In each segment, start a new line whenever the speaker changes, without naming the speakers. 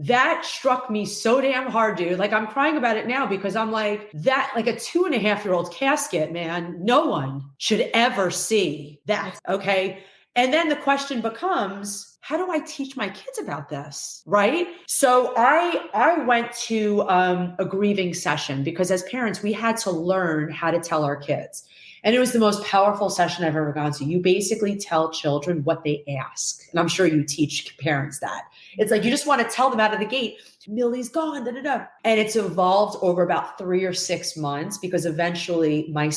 That struck me so damn hard, dude. Like, I'm crying about it now because I'm like, that, like a 2.5-year-old casket, man, no one should ever see that. Okay. And then the question becomes, how do I teach my kids about this? Right. So I went to a grieving session because as parents, we had to learn how to tell our kids. And it was the most powerful session I've ever gone to. You basically tell children what they ask. And I'm sure you teach parents that. It's like you just want to tell them out of the gate, Millie's gone, da, da, da. And it's evolved over about 3 or 6 months because eventually my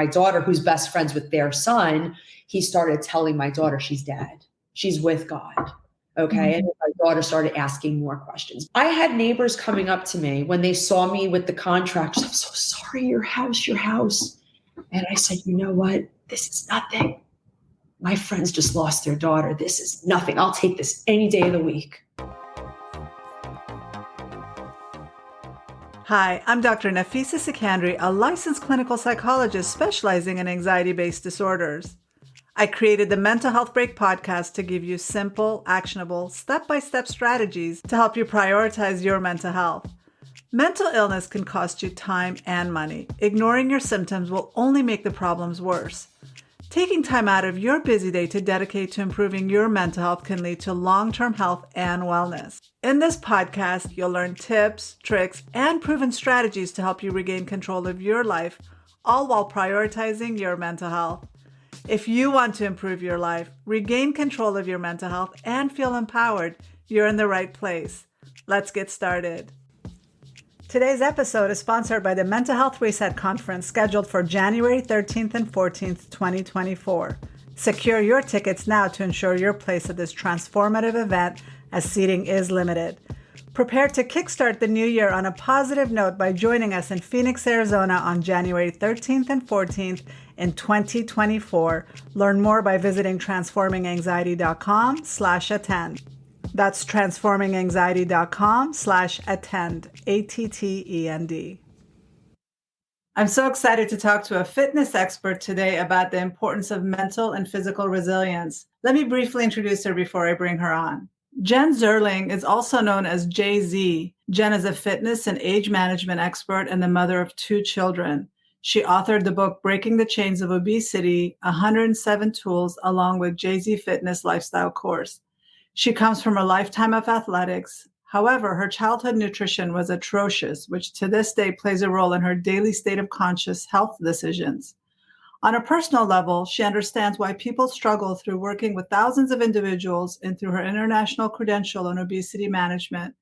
daughter, who's best friends with their son, he started telling my daughter she's dead. She's with God. Okay. Mm-hmm. And my daughter started asking more questions. I had neighbors coming up to me when they saw me with the contracts. I'm so sorry, your house. And I said, you know what? This is nothing. My friends just lost their daughter. This is nothing. I'll take this any day of the week.
Hi, I'm Dr. Nafisa Sikandri, a licensed clinical psychologist specializing in anxiety-based disorders. I created the Mental Health Break podcast to give you simple, actionable, step-by-step strategies to help you prioritize your mental health. Mental illness can cost you time and money. Ignoring your symptoms will only make the problems worse. Taking time out of your busy day to dedicate to improving your mental health can lead to long-term health and wellness. In this podcast, you'll learn tips, tricks, and proven strategies to help you regain control of your life, all while prioritizing your mental health. If you want to improve your life, regain control of your mental health, and feel empowered, you're in the right place. Let's get started. Today's episode is sponsored by the Mental Health Reset Conference scheduled for January 13th and 14th, 2024. Secure your tickets now to ensure your place at this transformative event as seating is limited. Prepare to kickstart the new year on a positive note by joining us in Phoenix, Arizona on January 13th and 14th in 2024. Learn more by visiting transforminganxiety.com/attend. That's transforminganxiety.com/attend, ATTEND. I'm so excited to talk to a fitness expert today about the importance of mental and physical resilience. Let me briefly introduce her before I bring her on. Jenn Zerling is also known as JZ. Jenn is a fitness and age management expert and the mother of 2 children. She authored the book Breaking the Chains of Obesity, 107 Tools, along with JZ Fitness Lifestyle course. She comes from a lifetime of athletics. However, her childhood nutrition was atrocious, which to this day plays a role in her daily state of conscious health decisions. On a personal level, she understands why people struggle through working with thousands of individuals and through her international credential in obesity management.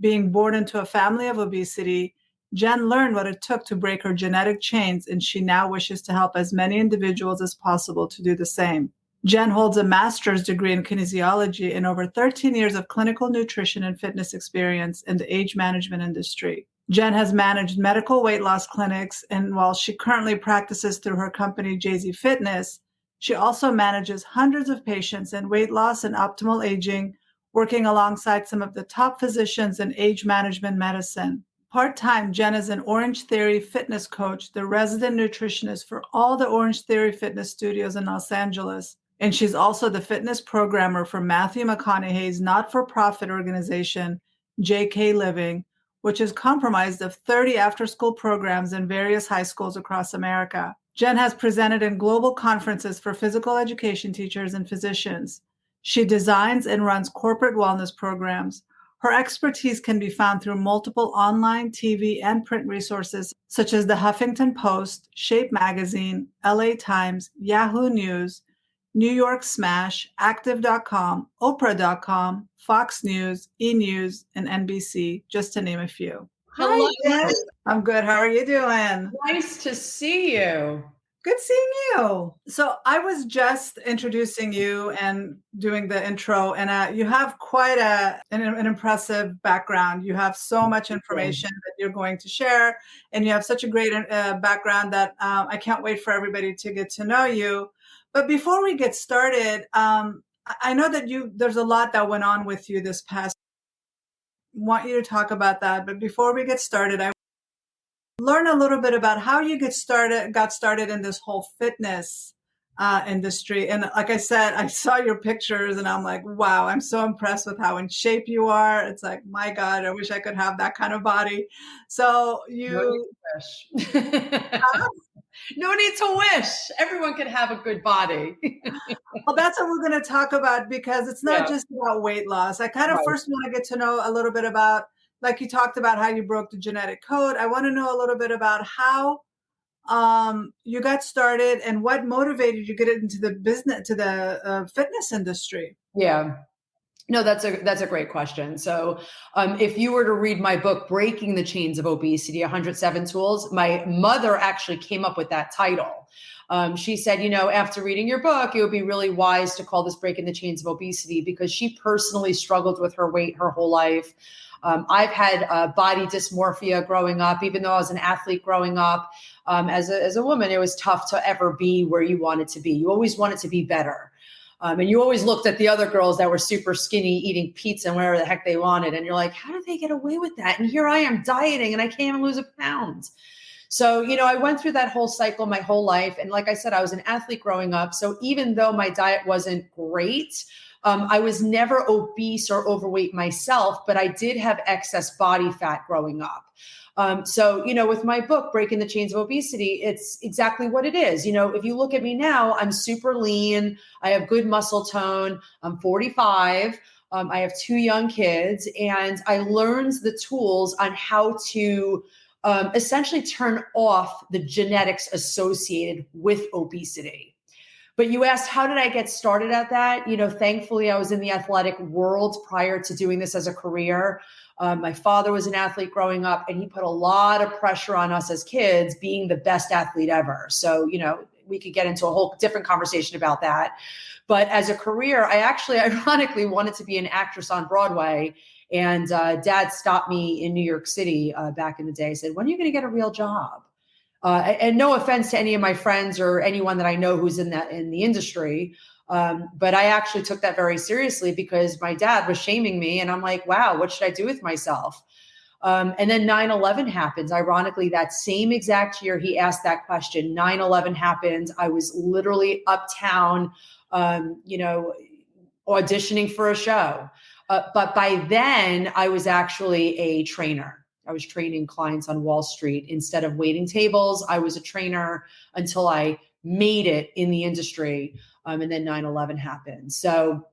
Being born into a family of obesity, Jenn learned what it took to break her genetic chains, and she now wishes to help as many individuals as possible to do the same. Jenn holds a master's degree in kinesiology and over 13 years of clinical nutrition and fitness experience in the age management industry. Jenn has managed medical weight loss clinics, and while she currently practices through her company, JZ Fitness, she also manages hundreds of patients in weight loss and optimal aging, working alongside some of the top physicians in age management medicine. Part-time, Jenn is an Orange Theory fitness coach, the resident nutritionist for all the Orange Theory fitness studios in Los Angeles. And she's also the fitness programmer for Matthew McConaughey's not-for-profit organization, JK Living, which is comprised of 30 after-school programs in various high schools across America. Jenn has presented in global conferences for physical education teachers and physicians. She designs and runs corporate wellness programs. Her expertise can be found through multiple online, TV, and print resources such as the Huffington Post, Shape Magazine, LA Times, Yahoo News, New York Smash, Active.com, Oprah.com, Fox News, E! News, and NBC, just to name a few.
Hi, Jenn.
I'm good. How are you doing?
Nice to see you.
Good seeing you. So I was just introducing you and doing the intro, and you have quite an impressive background. You have so much information that you're going to share, and you have such a great background that I can't wait for everybody to get to know you. But before we get started, I know that there's a lot that went on with you this past. I want you to talk about that. But before we get started, I learn a little bit about how you got started in this whole fitness industry. And like I said, I saw your pictures and I'm like, wow, I'm so impressed with how in shape you are. It's like, my God, I wish I could have that kind of body. So
No need
you,
to wish. No need to wish. Everyone can have a good body.
well, that's what we're going to talk about because it's not
Yeah,
just about weight loss. I kind of
right.
first want to get to know a little bit about, like you talked about how you broke the genetic code. I want to know a little bit about how you got started and what motivated you to get into the business, to the fitness industry.
Yeah. No, that's a great question. So, if you were to read my book, Breaking the Chains of Obesity: 107 Tools, my mother actually came up with that title. She said, after reading your book, it would be really wise to call this Breaking the Chains of Obesity because she personally struggled with her weight her whole life. I've had body dysmorphia growing up, even though I was an athlete growing up. As a woman, it was tough to ever be where you wanted to be. You always wanted to be better. And you always looked at the other girls that were super skinny, eating pizza and whatever the heck they wanted. And you're like, how did they get away with that? And here I am dieting and I can't even lose a pound. So, I went through that whole cycle my whole life. And like I said, I was an athlete growing up. So even though my diet wasn't great, I was never obese or overweight myself, but I did have excess body fat growing up. So, with my book, Breaking the Chains of Obesity, it's exactly what it is. If you look at me now, I'm super lean. I have good muscle tone. I'm 45. I have 2 young kids, and I learned the tools on how to essentially turn off the genetics associated with obesity. But you asked, how did I get started at that? Thankfully, I was in the athletic world prior to doing this as a career. My father was an athlete growing up, and he put a lot of pressure on us as kids being the best athlete ever. So, we could get into a whole different conversation about that. But as a career, I actually ironically wanted to be an actress on Broadway. And dad stopped me in New York City back in the day, said, when are you going to get a real job? And no offense to any of my friends or anyone that I know who's in the industry. But I actually took that very seriously because my dad was shaming me. And I'm like, wow, what should I do with myself? And then 9/11 happens. Ironically, that same exact year he asked that question, 9/11 happened. I was literally uptown, auditioning for a show. But by then I was actually a trainer. I was training clients on Wall Street instead of waiting tables. I was a trainer until I made it in the industry. And then 9/11 happened. So,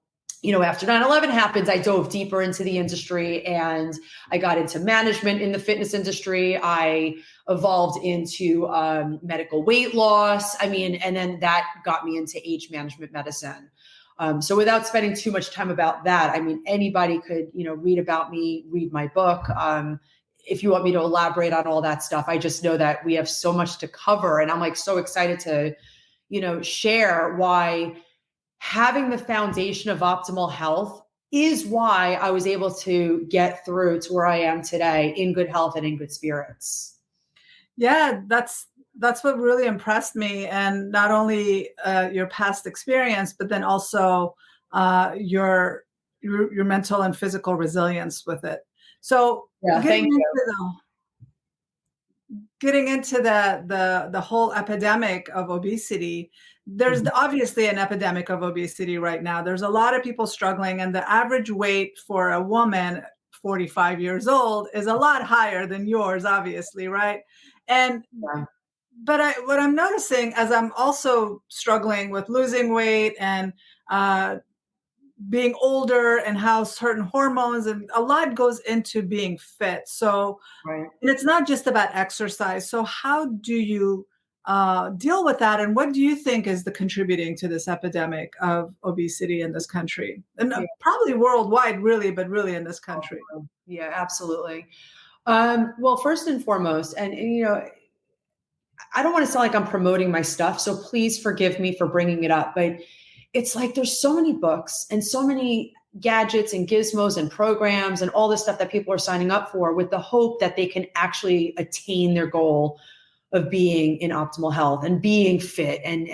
after 9/11 happens, I dove deeper into the industry and I got into management in the fitness industry. I evolved into medical weight loss. And then that got me into age management medicine. So without spending too much time about that, anybody could, read about me, read my book. If you want me to elaborate on all that stuff, I just know that we have so much to cover. And I'm like so excited to, share why having the foundation of optimal health is why I was able to get through to where I am today in good health and in good spirits.
Yeah, that's what really impressed me, and not only your past experience, but then also your mental and physical resilience with it. So
Yeah,
getting
thank
into
you.
the whole epidemic of obesity, there's obviously an epidemic of obesity right now. There's a lot of people struggling, and the average weight for a woman 45 years old is a lot higher than yours, obviously, right? And
Yeah.
but what I'm noticing as I'm also struggling with losing weight and being older and how certain hormones and a lot goes into being fit. So,
Right.
and it's not just about exercise. So how do you deal with that? And what do you think is the contributing to this epidemic of obesity in this country? And
Yeah.
probably worldwide, really, but really in this country.
Yeah, absolutely. Well, first and foremost, and I don't want to sound like I'm promoting my stuff, so please forgive me for bringing it up, but it's like there's so many books and so many gadgets and gizmos and programs and all this stuff that people are signing up for with the hope that they can actually attain their goal of being in optimal health and being fit and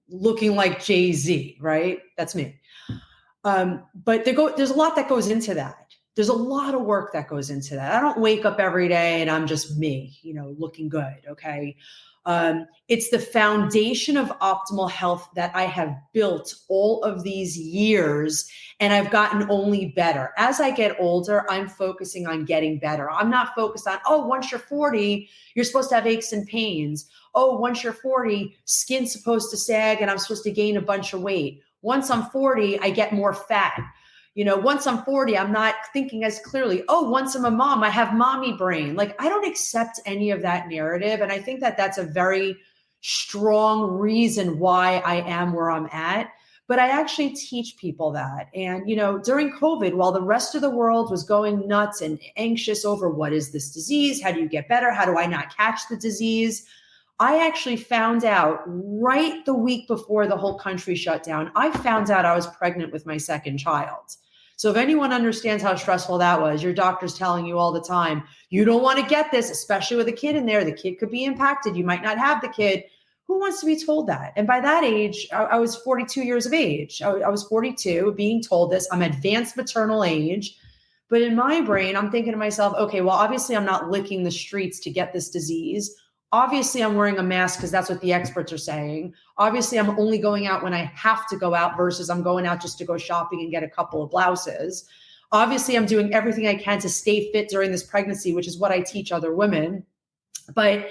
looking like Jay-Z, right? That's me. But there's a lot that goes into that. There's a lot of work that goes into that. I don't wake up every day and I'm just me, looking good. Okay. It's the foundation of optimal health that I have built all of these years, and I've gotten only better. As I get older, I'm focusing on getting better. I'm not focused on, oh, once you're 40, you're supposed to have aches and pains. Oh, once you're 40, skin's supposed to sag and I'm supposed to gain a bunch of weight. Once I'm 40, I get more fat. Once I'm 40, I'm not thinking as clearly. Oh, once I'm a mom, I have mommy brain. Like, I don't accept any of that narrative. And I think that that's a very strong reason why I am where I'm at. But I actually teach people that. And, during COVID, while the rest of the world was going nuts and anxious over what is this disease? How do you get better? How do I not catch the disease? I actually found out right the week before the whole country shut down, I found out I was pregnant with my second child. So if anyone understands how stressful that was, your doctor's telling you all the time, you don't want to get this, especially with a kid in there. The kid could be impacted. You might not have the kid. Who wants to be told that? And by that age, I was 42 years of age. I was 42 being told this. I'm advanced maternal age. But in my brain, I'm thinking to myself, okay, well, obviously I'm not licking the streets to get this disease. Obviously, I'm wearing a mask because that's what the experts are saying. Obviously, I'm only going out when I have to go out versus I'm going out just to go shopping and get a couple of blouses. Obviously, I'm doing everything I can to stay fit during this pregnancy, which is what I teach other women. But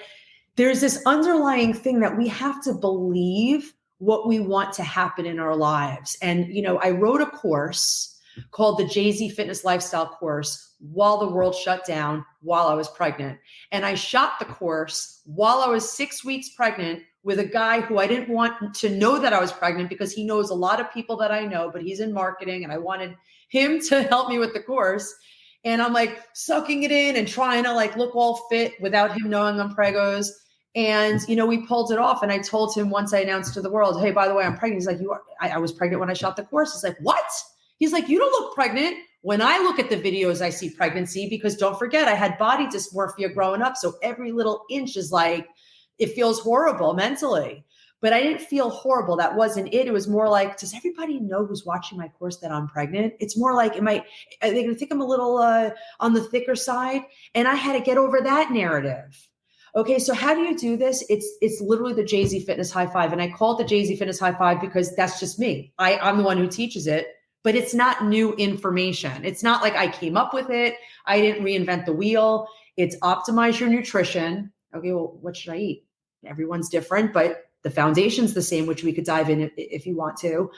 there's this underlying thing that we have to believe what we want to happen in our lives. And, I wrote a course called the Jay-Z Fitness Lifestyle course while the world shut down, while I was pregnant. And I shot the course while I was 6 weeks pregnant with a guy who I didn't want to know that I was pregnant because he knows a lot of people that I know, but he's in marketing and I wanted him to help me with the course. And I'm like sucking it in and trying to like look all fit without him knowing I'm pregos. And, we pulled it off. And I told him once I announced to the world, hey, by the way, I'm pregnant. He's like, I was pregnant when I shot the course. He's like, what? He's like, you don't look pregnant. When I look at the videos, I see pregnancy because don't forget, I had body dysmorphia growing up. So every little inch is like, it feels horrible mentally. But I didn't feel horrible. That wasn't it. It was more like, does everybody know who's watching my course that I'm pregnant? It's more like, are they going to think I'm a little on the thicker side? And I had to get over that narrative. Okay, so how do you do this? It's literally the Jay-Z Fitness High Five. And I call it the Jay-Z Fitness High Five because that's just me. I'm the one who teaches it. But it's not new information. It's not like I came up with it. I didn't reinvent the wheel. It's optimize your nutrition. Okay, well, what should I eat? Everyone's different, but the foundation's the same, which we could dive in if you want to.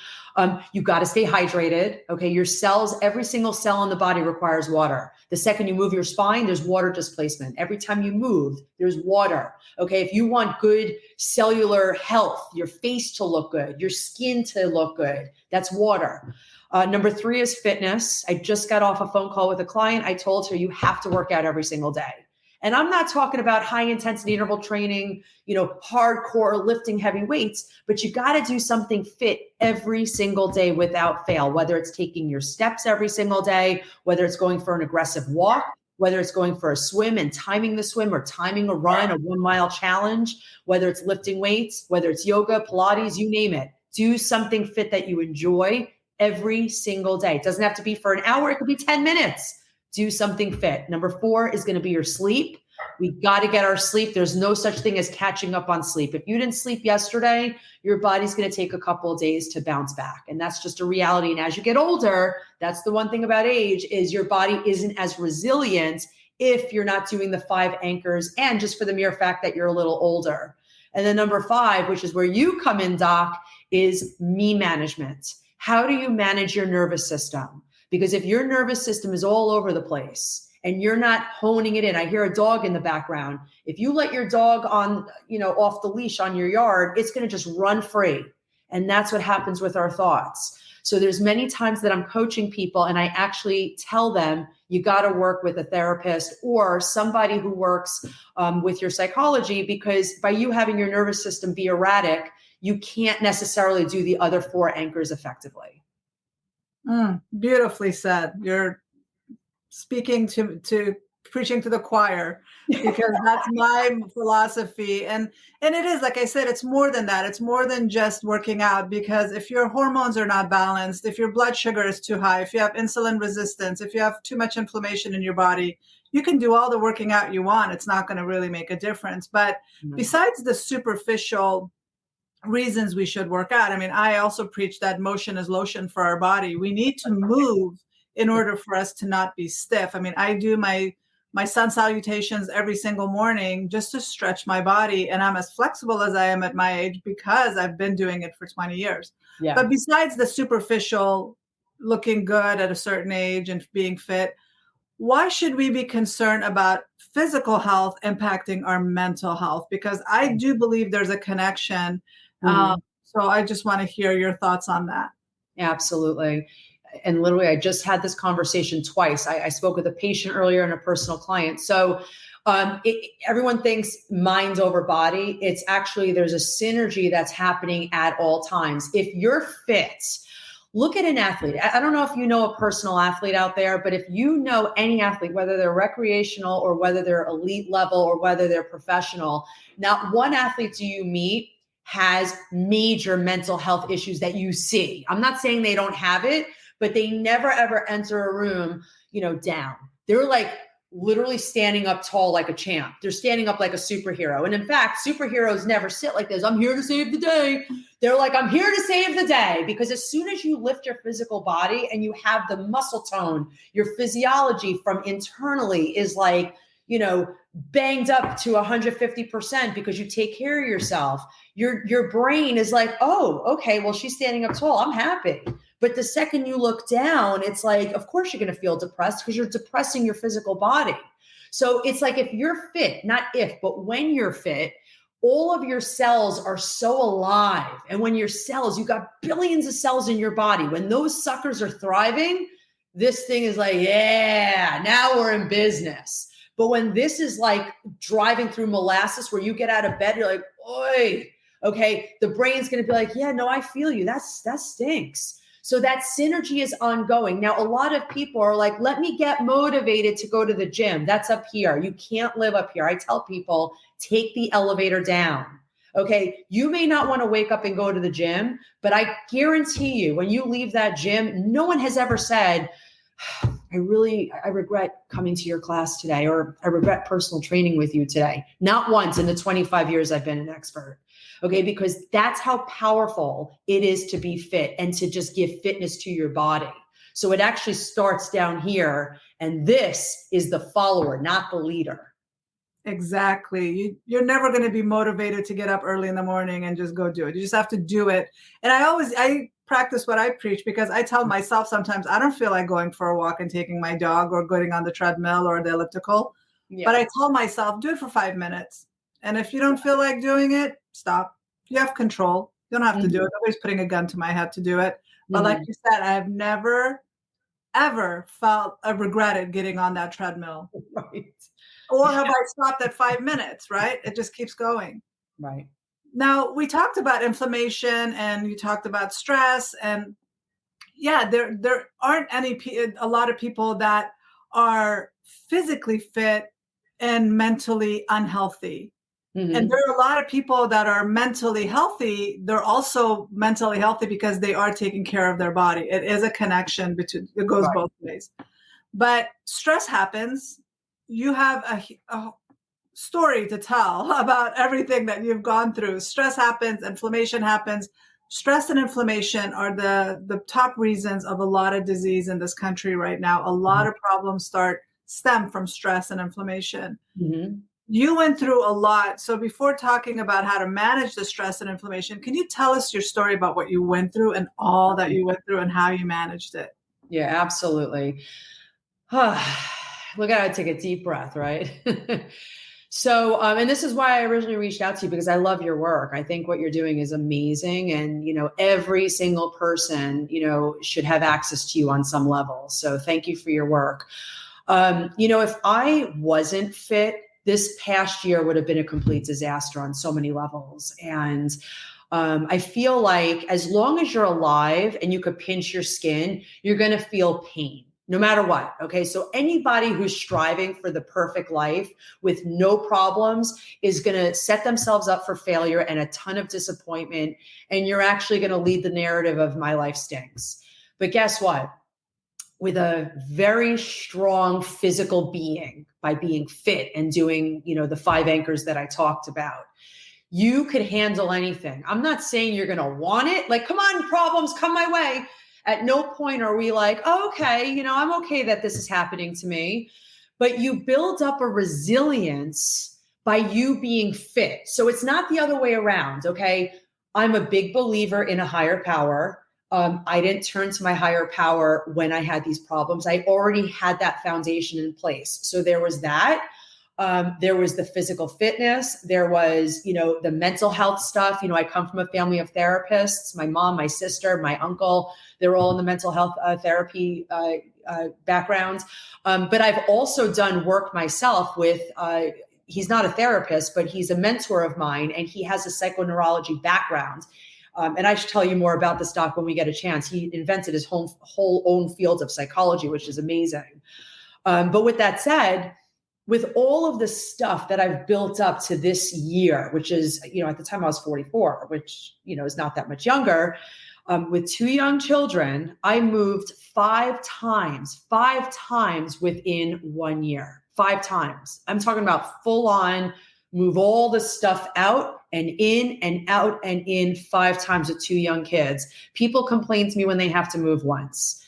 You got to stay hydrated. Okay, your cells, every single cell in the body requires water. The second you move your spine, there's water displacement. Every time you move, there's water. Okay, if you want good cellular health, your face to look good, your skin to look good, that's water. Number 3 is fitness. I just got off a phone call with a client. I told her you have to work out every single day. And I'm not talking about high intensity interval training, hardcore lifting heavy weights, but you got to do something fit every single day without fail, whether it's taking your steps every single day, whether it's going for an aggressive walk, whether it's going for a swim and timing the swim or timing a run, a 1 mile challenge, whether it's lifting weights, whether it's yoga, Pilates, you name it. Do something fit that you enjoy every single day. It doesn't have to be for an hour. It could be 10 minutes. Do something fit. Number 4 is going to be your sleep. We got to get our sleep. There's no such thing as catching up on sleep. If you didn't sleep yesterday, your body's going to take a couple of days to bounce back. And that's just a reality. And as you get older, that's the one thing about age is your body isn't as resilient if you're not doing the 5 anchors and just for the mere fact that you're a little older. And then number 5, which is where you come in, Doc, is me management. How do you manage your nervous system? Because if your nervous system is all over the place and you're not honing it in, I hear a dog in the background. If you let your dog on, off the leash on your yard, it's going to just run free. And that's what happens with our thoughts. So there's many times that I'm coaching people and I actually tell them, you got to work with a therapist or somebody who works with your psychology, because by you having your nervous system be erratic, you can't necessarily do the other 4 anchors effectively.
Beautifully said. You're speaking to preaching to the choir because that's my philosophy. And it is, like I said, it's more than that. It's more than just working out, because if your hormones are not balanced, if your blood sugar is too high, if you have insulin resistance, if you have too much inflammation in your body, you can do all the working out you want. It's not going to really make a difference. But besides the superficial reasons we should work out, I mean, I also preach that motion is lotion for our body. We need to move in order for us to not be stiff. I mean, I do my sun salutations every single morning just to stretch my body. And I'm as flexible as I am at my age because I've been doing it for 20 years.
Yeah.
But besides the superficial looking good at a certain age and being fit, why should we be concerned about physical health impacting our mental health? Because I do believe there's a connection. So I just want to hear your thoughts on that.
Absolutely. And literally, I just had this conversation twice. I spoke with a patient earlier and a personal client. So everyone thinks mind over body. It's actually, there's a synergy that's happening at all times. If you're fit, look at an athlete. I don't know if you know a personal athlete out there, but if you know any athlete, whether they're recreational or whether they're elite level or whether they're professional, not one athlete do you meet has major mental health issues that you see. I'm not saying they don't have it, but they never ever enter a room, down. They're like literally standing up tall like a champ. They're standing up like a superhero. And in fact, superheroes never sit like this. I'm here to save the day. They're like, I'm here to save the day. Because as soon as you lift your physical body and you have the muscle tone, your physiology from internally is like, banged up to 150% because you take care of yourself. Your brain is like, oh, okay, well, she's standing up tall. I'm happy. But the second you look down, it's like, of course you're going to feel depressed because you're depressing your physical body. So it's like, if you're fit, not if, but when you're fit, all of your cells are so alive. And when your cells, you got billions of cells in your body. When those suckers are thriving, this thing is like, yeah, now we're in business. But when this is like driving through molasses where you get out of bed, you're like, oi, okay, the brain's going to be like, yeah, no, I feel you. That stinks. So that synergy is ongoing. Now, a lot of people are like, let me get motivated to go to the gym. That's up here. You can't live up here. I tell people, take the elevator down. Okay. You may not want to wake up and go to the gym, but I guarantee you, when you leave that gym, no one has ever said, I regret coming to your class today, or I regret personal training with you today. Not once in the 25 years I've been an expert. Okay. Because that's how powerful it is to be fit and to just give fitness to your body. So it actually starts down here. And this is the follower, not the leader.
Exactly. You're never going to be motivated to get up early in the morning and just go do it. You just have to do it. And I practice what I preach, because I tell myself sometimes I don't feel like going for a walk and taking my dog or going on the treadmill or the elliptical. Yeah. But I tell myself, do it for 5 minutes. And if you don't feel like doing it, stop. You have control. You don't have to do it. Nobody's putting a gun to my head to do it. But like you said, I've never, ever felt regretted getting on that treadmill.
Right.
Or have I stopped at 5 minutes, right? It just keeps going.
Right.
Now, we talked about inflammation and you talked about stress. And yeah, there aren't a lot of people that are physically fit and mentally unhealthy. Mm-hmm. And there are a lot of people that are mentally healthy. They're also mentally healthy because they are taking care of their body. It is a connection between, it goes both ways. But stress happens. You have a story to tell about everything that you've gone through. Stress happens, inflammation happens. Stress and inflammation are the top reasons of a lot of disease in this country right now. A lot of problems stem from stress and inflammation. Mm-hmm. You went through a lot. So before talking about how to manage the stress and inflammation, can you tell us your story about what you went through and all that you went through and how you managed it?
Yeah, absolutely. Look, I take a deep breath, right? So, and this is why I originally reached out to you, because I love your work. I think what you're doing is amazing. And, every single person, should have access to you on some level. So thank you for your work. If I wasn't fit, this past year would have been a complete disaster on so many levels. And I feel like as long as you're alive and you could pinch your skin, you're going to feel pain. no matter what. Okay. So anybody who's striving for the perfect life with no problems is going to set themselves up for failure and a ton of disappointment. And you're actually going to lead the narrative of my life stinks. But guess what? With a very strong physical being, by being fit and doing, the 5 anchors that I talked about, you could handle anything. I'm not saying you're going to want it. Like, come on, problems, come my way. At no point are we like, oh, okay, I'm okay that this is happening to me. But you build up a resilience by you being fit. So it's not the other way around. Okay. I'm a big believer in a higher power. I didn't turn to my higher power when I had these problems. I already had that foundation in place. So there was that. There was the physical fitness. There was, the mental health stuff. I come from a family of therapists. My mom, my sister, my uncle, they're all in the mental health therapy background. But I've also done work myself with, he's not a therapist, but he's a mentor of mine, and he has a psychoneurology background. And I should tell you more about this doc when we get a chance. He invented his whole own field of psychology, which is amazing. But with that said, with all of the stuff that I've built up to this year, which is, at the time I was 44, which, is not that much younger, with 2 young children, I moved 5 times within 1 year, 5 times. I'm talking about full on move all the stuff out and in and out and in 5 times with 2 young kids. People complain to me when they have to move once.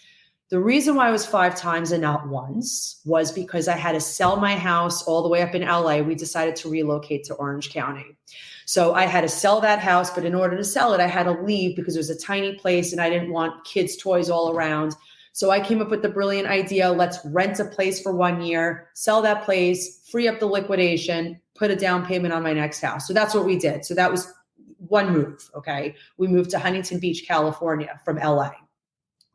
The reason why it was 5 times and not once was because I had to sell my house all the way up in LA. We decided to relocate to Orange County. So I had to sell that house, but in order to sell it, I had to leave because it was a tiny place and I didn't want kids' toys all around. So I came up with the brilliant idea, let's rent a place for 1 year, sell that place, free up the liquidation, put a down payment on my next house. So that's what we did. So that was one move, okay? We moved to Huntington Beach, California from LA.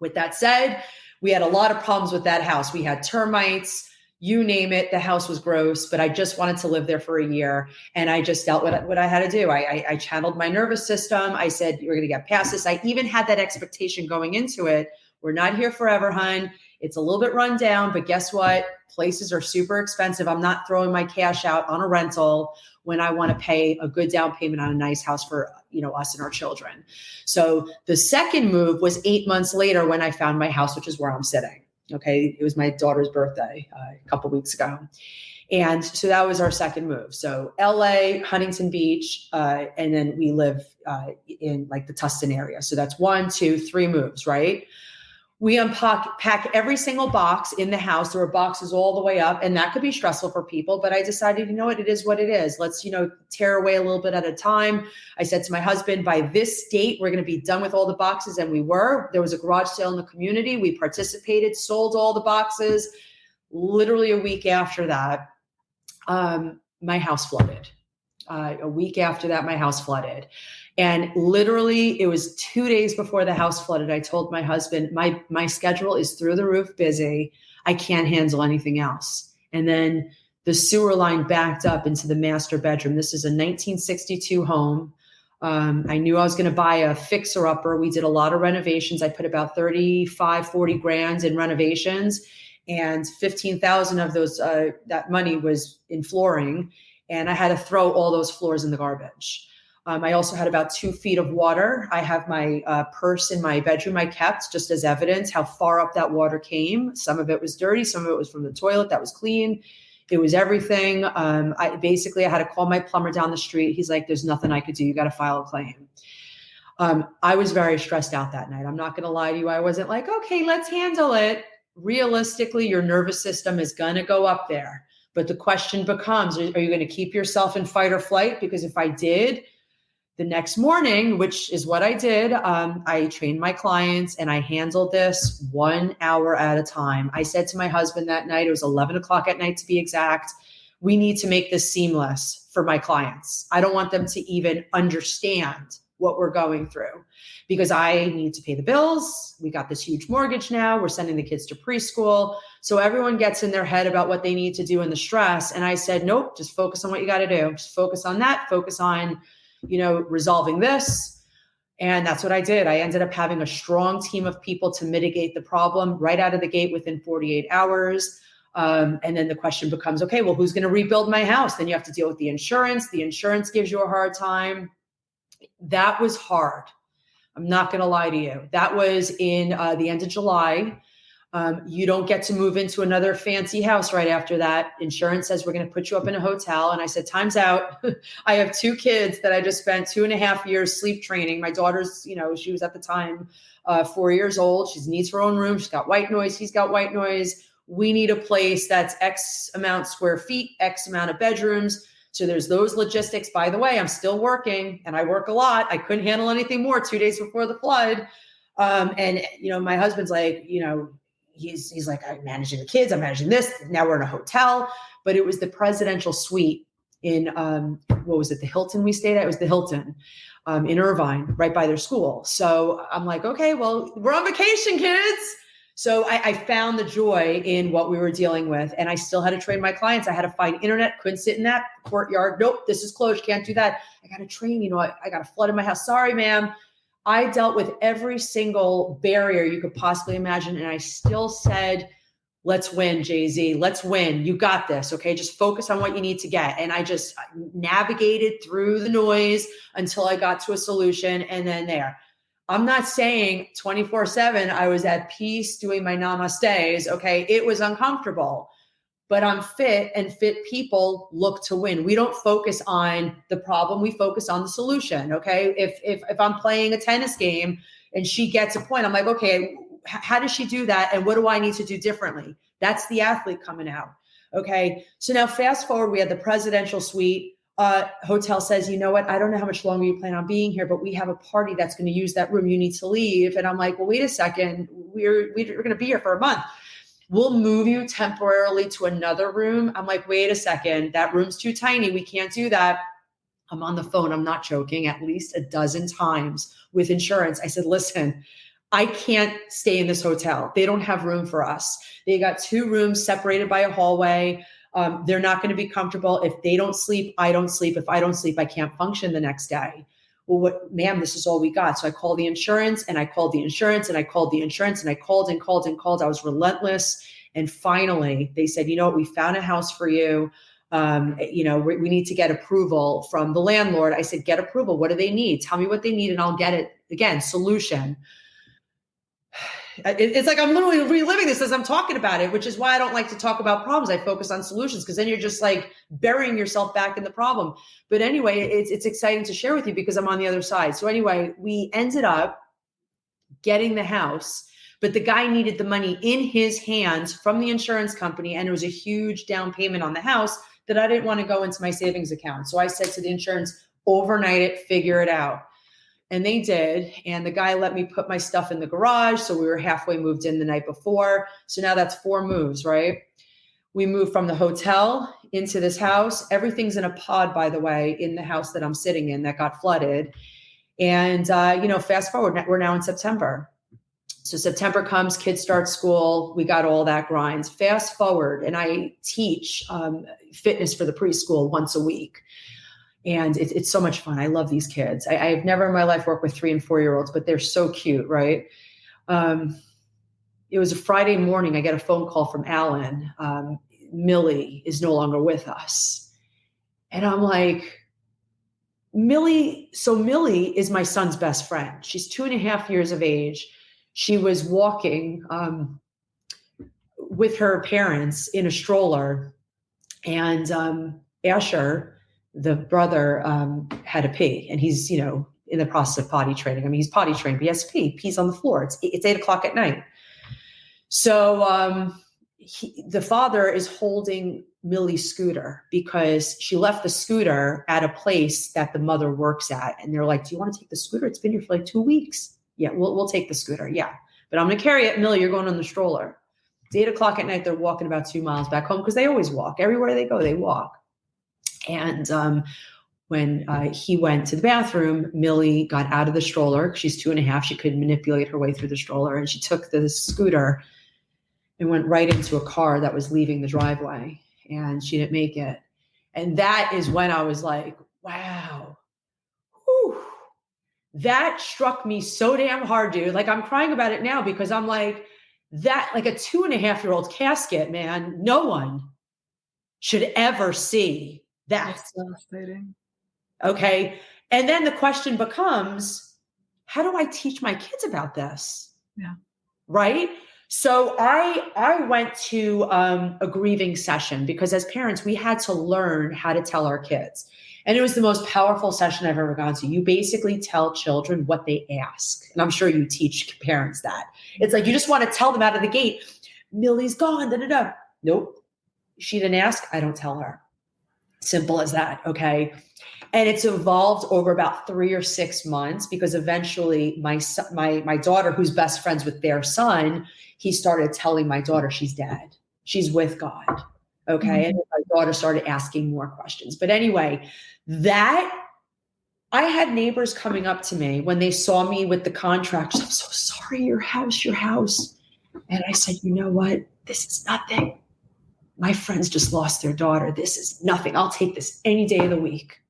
With that said, we had a lot of problems with that house. We had termites, you name it. The house was gross, but I just wanted to live there for a year. And I just dealt with what I had to do. I channeled my nervous system. I said, you're going to get past this. I even had that expectation going into it. We're not here forever, hun. It's a little bit run down, but guess what? Places are super expensive. I'm not throwing my cash out on a rental when I want to pay a good down payment on a nice house for, us and our children. So the second move was 8 months later when I found my house, which is where I'm sitting. Okay. It was my daughter's birthday a couple of weeks ago. And so that was our second move. So LA, Huntington Beach, and then we live in like the Tustin area. So that's 1, 2, 3 moves, right? We pack every single box in the house. There were boxes all the way up, and that could be stressful for people. But I decided, it is what it is. Let's, tear away a little bit at a time. I said to my husband, by this date, we're going to be done with all the boxes. And we were. There was a garage sale in the community. We participated, sold all the boxes. Literally a week after that, my house flooded. A week after that, my house flooded. And literally it was 2 days before the house flooded. I told my husband, my schedule is through the roof busy. I can't handle anything else. And then the sewer line backed up into the master bedroom. This is a 1962 home. I knew I was going to buy a fixer-upper. We did a lot of renovations. I put about 35, 40 grand in renovations, and 15,000 of those, that money was in flooring. And I had to throw all those floors in the garbage. I also had about 2 feet of water. I have my purse in my bedroom I kept just as evidence how far up that water came. Some of it was dirty. Some of it was from the toilet that was clean. It was everything. I had to call my plumber down the street. He's like, there's nothing I could do. You got to file a claim. I was very stressed out that night. I'm not going to lie to you. I wasn't like, okay, let's handle it. Realistically, your nervous system is going to go up there. But the question becomes, are you going to keep yourself in fight or flight? Because if I did, the next morning, which is what I did, I trained my clients and I handled this 1 hour at a time. I said to my husband that night, it was 11 o'clock at night to be exact, we need to make this seamless for my clients. I don't want them to even understand what we're going through because I need to pay the bills. We got this huge mortgage now. We're sending the kids to preschool. So everyone gets in their head about what they need to do and the stress. And I said, nope, just focus on what you got to do. Just focus on that. Focus on resolving this. And that's what I did. I ended up having a strong team of people to mitigate the problem right out of the gate within 48 hours. And then the question becomes, okay, well, who's going to rebuild my house? Then you have to deal with the insurance. The insurance gives you a hard time. That was hard. I'm not going to lie to you. That was in the end of July. You don't get to move into another fancy house right after that. Insurance says we're going to put you up in a hotel. And I said, time's out. I have 2 kids that I just spent 2.5 years sleep training. My daughter's, she was at the time 4 years old. She needs her own room. She's got white noise. He's got white noise. We need a place that's X amount square feet, X amount of bedrooms. So there's those logistics. By the way, I'm still working and I work a lot. I couldn't handle anything more 2 days before the flood. And my husband's like, he's like, I'm managing the kids, I'm managing this. Now we're in a hotel, but it was the presidential suite in, what was it? The Hilton we stayed at? It was the Hilton in Irvine, right by their school. So I'm like, okay, well, we're on vacation, kids. So I found the joy in what we were dealing with, and I still had to train my clients. I had to find internet, couldn't sit in that courtyard. Nope, this is closed, can't do that. I got to train, I got a flood in my house. Sorry, ma'am. I dealt with every single barrier you could possibly imagine. And I still said, let's win, Jay-Z. Let's win. You got this. Okay. Just focus on what you need to get. And I just navigated through the noise until I got to a solution. And then there. I'm not saying 24/7 I was at peace doing my namastes. Okay. It was uncomfortable. But I'm fit, and fit people look to win. We don't focus on the problem. We focus on the solution. Okay. If I'm playing a tennis game and she gets a point, I'm like, okay, how does she do that? And what do I need to do differently? That's the athlete coming out. Okay. So now fast forward, we had the presidential suite. Hotel says, you know what? I don't know how much longer you plan on being here, but we have a party that's going to use that room. You need to leave. And I'm like, well, wait a second. We're going to be here for a month. We'll move you temporarily to another room. I'm like, wait a second, that room's too tiny. We can't do that. I'm on the phone. I'm not joking. At least a dozen times with insurance. I said, listen, I can't stay in this hotel. They don't have room for us. They got 2 rooms separated by a hallway. They're not going to be comfortable. If they don't sleep, I don't sleep. If I don't sleep, I can't function the next day. Well, ma'am, this is all we got. So I called the insurance and I called the insurance and I called the insurance and I called and called and called. I was relentless. And finally they said, you know what, we found a house for you. We need to get approval from the landlord. I said, get approval. What do they need? Tell me what they need and I'll get it. Again, solution. It's like I'm literally reliving this as I'm talking about it, which is why I don't like to talk about problems. I focus on solutions because then you're just like burying yourself back in the problem. But anyway, it's exciting to share with you because I'm on the other side. So anyway, we ended up getting the house, but the guy needed the money in his hands from the insurance company. And it was a huge down payment on the house that I didn't want to go into my savings account. So I said to the insurance, overnight it, figure it out. And they did. And the guy let me put my stuff in the garage. So we were halfway moved in the night before. So now that's 4 moves, right? We moved from the hotel into this house. Everything's in a pod, by the way, in the house that I'm sitting in that got flooded. And, fast forward, we're now in September. So September comes, kids start school. We got all that grinds. Fast forward, and I teach fitness for the preschool once a week. And it's so much fun. I love these kids. I've never in my life worked with 3 and 4-year-olds, but they're so cute, right? It was a Friday morning. I get a phone call from Alan. Millie is no longer with us. And I'm like, Millie. So Millie is my son's best friend. She's 2.5 years of age. She was walking with her parents in a stroller. And Asher, the brother, had to pee, and he's, in the process of potty training. I mean, he's potty trained, but he has to pee. Pees on the floor. It's 8:00 at night. So the father is holding Millie's scooter because she left the scooter at a place that the mother works at. And they're like, do you want to take the scooter? It's been here for like 2 weeks. Yeah, we'll take the scooter. Yeah. But I'm going to carry it. Millie, you're going on the stroller. It's 8:00 at night. They're walking about 2 miles back home because they always walk. Everywhere they go, they walk. And when he went to the bathroom, Millie got out of the stroller. She's 2.5. She could manipulate her way through the stroller. And she took the scooter and went right into a car that was leaving the driveway. And she didn't make it. And that is when I was like, wow, whew, That struck me so damn hard, dude. Like I'm crying about it now because I'm like, that, like a 2.5-year-old casket, man, no one should ever see that.
That's devastating.
Okay. And then the question becomes, how do I teach my kids about this?
Yeah.
Right. So I went to a grieving session because as parents, we had to learn how to tell our kids. And it was the most powerful session I've ever gone to. You basically tell children what they ask. And I'm sure you teach parents that. It's like you just want to tell them out of the gate, Millie's gone, da da da. Nope. She didn't ask, I don't tell her. Simple as that. Okay. And it's evolved over about 3 or 6 months because eventually my daughter, who's best friends with their son, he started telling my daughter she's dead. She's with God. Okay. Mm-hmm. And my daughter started asking more questions. But anyway, that I had neighbors coming up to me when they saw me with the contracts. I'm so sorry, your house. And I said, you know what? This is nothing. My friends just lost their daughter. This is nothing. I'll take this any day of the week.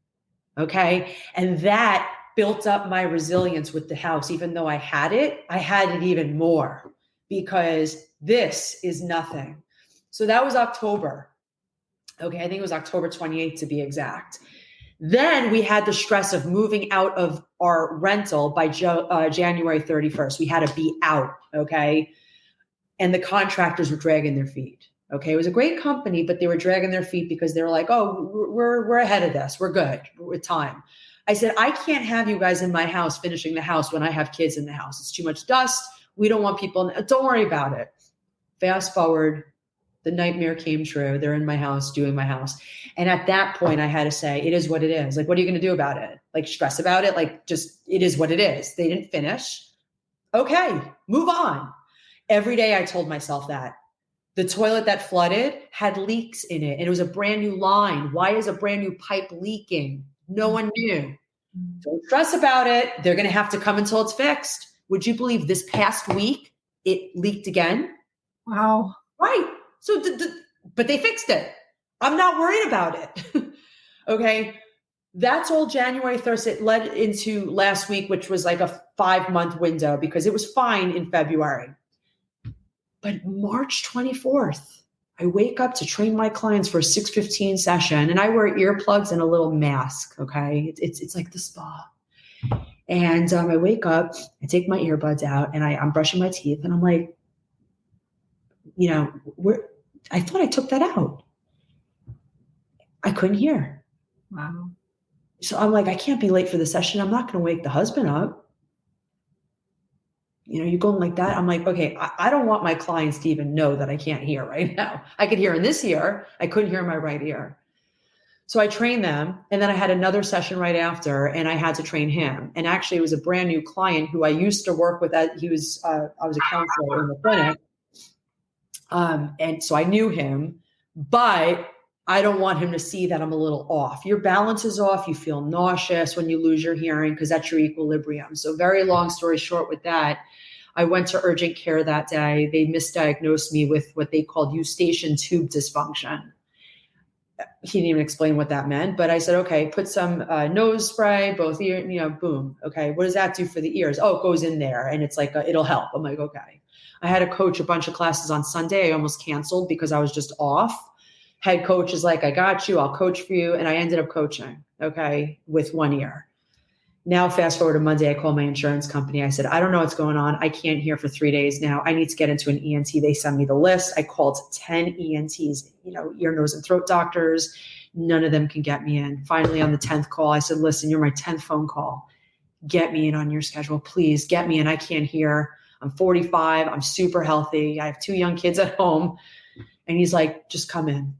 Okay. And that built up my resilience with the house. Even though I had it even more because this is nothing. So that was October. Okay. I think it was October 28th to be exact. Then we had the stress of moving out of our rental by January 31st. We had to be out. Okay. And the contractors were dragging their feet. Okay. It was a great company, but they were dragging their feet because they were like, oh, we're ahead of this. We're good with time. I said, I can't have you guys in my house finishing the house when I have kids in the house. It's too much dust. We don't want people. Don't worry about it. Fast forward. The nightmare came true. They're in my house, doing my house. And at that point I had to say, it is what it is. Like, what are you going to do about it? Like stress about it? Like just, it is what it is. They didn't finish. Okay, move on. Every day I told myself that. The toilet that flooded had leaks in it and it was a brand new line. Why is a brand new pipe leaking? No one knew. Don't stress about it. They're going to have to come until it's fixed. Would you believe this past week it leaked again?
Wow.
Right. So, but they fixed it. I'm not worried about it. Okay. That's all January 1st. It led into last week, which was like a 5-month window because it was fine in February. But March 24th, I wake up to train my clients for a 6:15 session and I wear earplugs and a little mask. Okay. It's like the spa. And I wake up, I take my earbuds out and I'm brushing my teeth and I'm like, you know, I thought I took that out. I couldn't hear.
Wow.
So I'm like, I can't be late for the session. I'm not going to wake the husband up. You know, you're going like that. I'm like, okay, I don't want my clients to even know that I can't hear right now. I could hear in this ear. I couldn't hear in my right ear. So I trained them. And then I had another session right after and I had to train him. And actually it was a brand new client who I used to work with. I was a counselor in the clinic. And so I knew him, but I don't want him to see that I'm a little off. Your balance is off. You feel nauseous when you lose your hearing because that's your equilibrium. So very long story short with that, I went to urgent care that day. They misdiagnosed me with what they called eustachian tube dysfunction. He didn't even explain what that meant, but I said, okay, put some nose spray, both ear, boom. Okay. What does that do for the ears? Oh, it goes in there and it's like, it'll help. I'm like, okay. I had to coach a bunch of classes on Sunday. I almost canceled because I was just off. Head coach is like, I got you. I'll coach for you. And I ended up coaching. Okay. With one ear. Now, fast forward to Monday, I called my insurance company. I said, I don't know what's going on. I can't hear for 3 days now. I need to get into an ENT. They send me the list. I called 10 ENTs, ear, nose, and throat doctors. None of them can get me in. Finally, on the 10th call, I said, listen, you're my 10th phone call. Get me in on your schedule. Please get me in. I can't hear. I'm 45. I'm super healthy. I have 2 young kids at home. And he's like, just come in.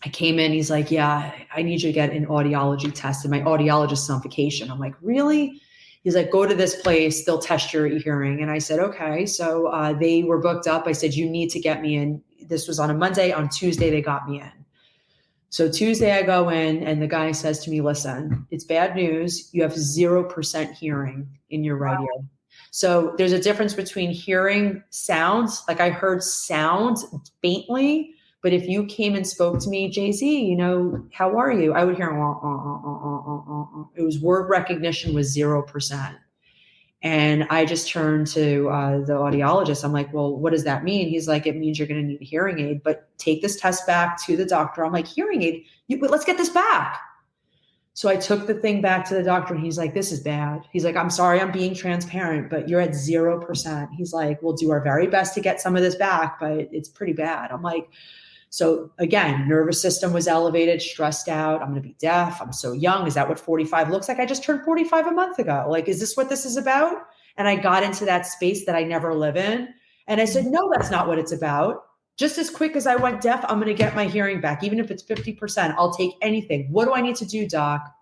I came in, he's like, yeah, I need you to get an audiology test. And my audiologist is on vacation. I'm like, really? He's like, go to this place. They'll test your hearing. And I said, okay. So they were booked up. I said, you need to get me in. This was on a Monday. On Tuesday, they got me in. So Tuesday I go in and the guy says to me, listen, it's bad news. You have 0% hearing in your right ear. So there's a difference between hearing sounds. Like I heard sounds faintly, But if you came and spoke to me, Jay-Z, how are you? I would hear, it was word recognition was 0%. And I just turned to the audiologist. I'm like, well, what does that mean? He's like, it means you're going to need a hearing aid, but take this test back to the doctor. I'm like, hearing aid? But let's get this back. So I took the thing back to the doctor and he's like, this is bad. He's like, I'm sorry, I'm being transparent, but you're at 0%. He's like, we'll do our very best to get some of this back, but it's pretty bad. I'm like, so again, nervous system was elevated, stressed out. I'm going to be deaf. I'm so young. Is that what 45 looks like? I just turned 45 a month ago. Like, is this what this is about? And I got into that space that I never live in. And I said, no, that's not what it's about. Just as quick as I went deaf, I'm going to get my hearing back. Even if it's 50%, I'll take anything. What do I need to do, doc?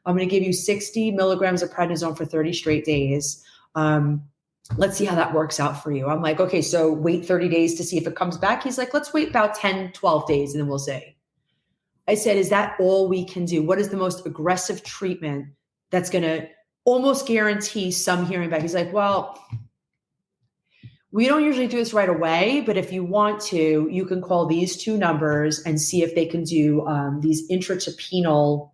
I'm going to give you 60 milligrams of prednisone for 30 straight days. Let's see how that works out for you. I'm like, okay, so wait 30 days to see if it comes back. He's like, let's wait about 10, 12 days and then we'll see. I said, is that all we can do? What is the most aggressive treatment that's going to almost guarantee some hearing back? He's like, well, we don't usually do this right away, but if you want to, you can call these two numbers and see if they can do these intratracheal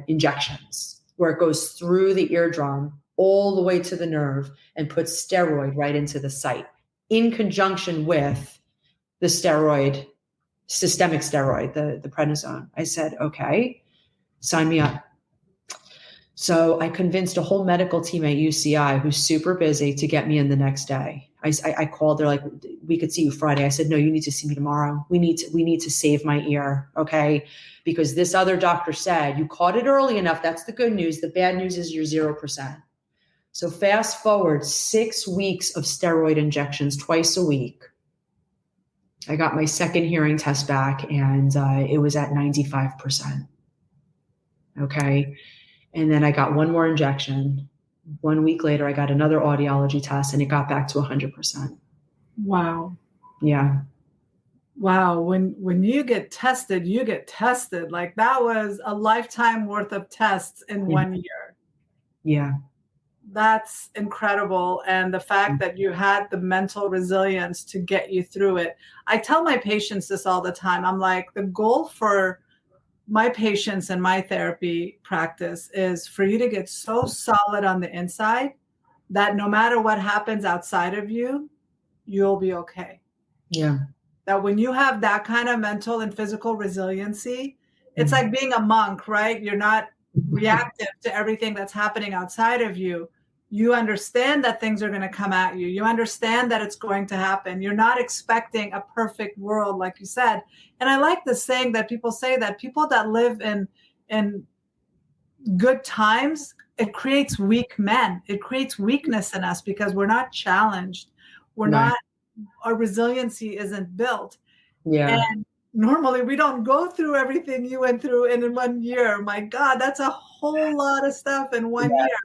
injections where it goes through the eardrum all the way to the nerve and puts steroid right into the site in conjunction with the steroid, systemic steroid, the prednisone. I said, okay, sign me up. So I convinced a whole medical team at UCI who's super busy to get me in the next day. I called, they're like, we could see you Friday. I said, no, you need to see me tomorrow. We need to save my ear. Okay. Because this other doctor said you caught it early enough. That's the good news. The bad news is you're 0%. So fast forward 6 weeks of steroid injections twice a week. I got my second hearing test back and it was at 95%. Okay. And then I got one more injection. 1 week later, I got another audiology test and it got back to 100%.
Wow.
Yeah.
Wow. When you get tested, you get tested. Like that was a lifetime worth of tests in 1 year.
Yeah.
That's incredible. And the fact that you had the mental resilience to get you through it. I tell my patients this all the time. I'm like, the goal for my patients and my therapy practice is for you to get so solid on the inside that no matter what happens outside of you, you'll be okay.
Yeah.
That when you have that kind of mental and physical resiliency, it's like being a monk, right? You're not reactive to everything that's happening outside of you. You understand that things are going to come at you. You understand that it's going to happen. You're not expecting a perfect world, like you said. And I like the saying that people say that people that live in good times, it creates weak men. It creates weakness in us because we're not challenged. We're not, our resiliency isn't built.
Yeah.
And normally we don't go through everything you went through in 1 year. My God, that's a whole lot of stuff in 1 year.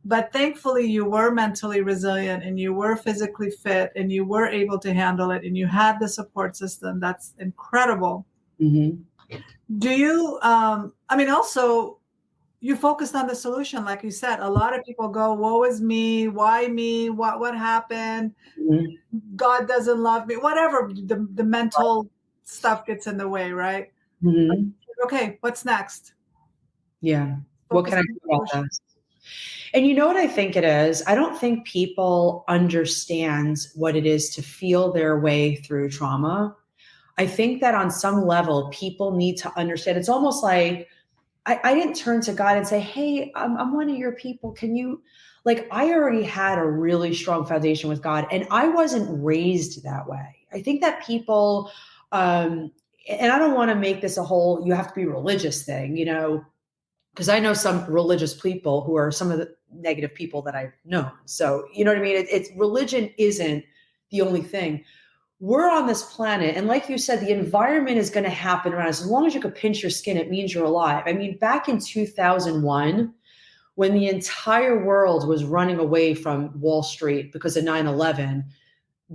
But thankfully you were mentally resilient and you were physically fit and you were able to handle it and you had the support system. That's incredible.
Mm-hmm.
Do you, also you focused on the solution. Like you said, a lot of people go, woe is me. Why me? What happened?
Mm-hmm.
God doesn't love me. Whatever the mental stuff gets in the way, right?
Mm-hmm.
Okay, what's next?
Yeah. What can I do about this? And you know what I think it is? I don't think people understand what it is to feel their way through trauma. I think that on some level, people need to understand. It's almost like I didn't turn to God and say, hey, I'm one of your people. Can you, like, I already had a really strong foundation with God and I wasn't raised that way. I think that people, and I don't want to make this a whole, you have to be religious thing, because I know some religious people who are some of the negative people that I've known. So, you know what I mean? It's religion isn't the only thing. We're on this planet. And like you said, the environment is going to happen around us. As long as you could pinch your skin, it means you're alive. I mean, back in 2001, when the entire world was running away from Wall Street because of 9/11,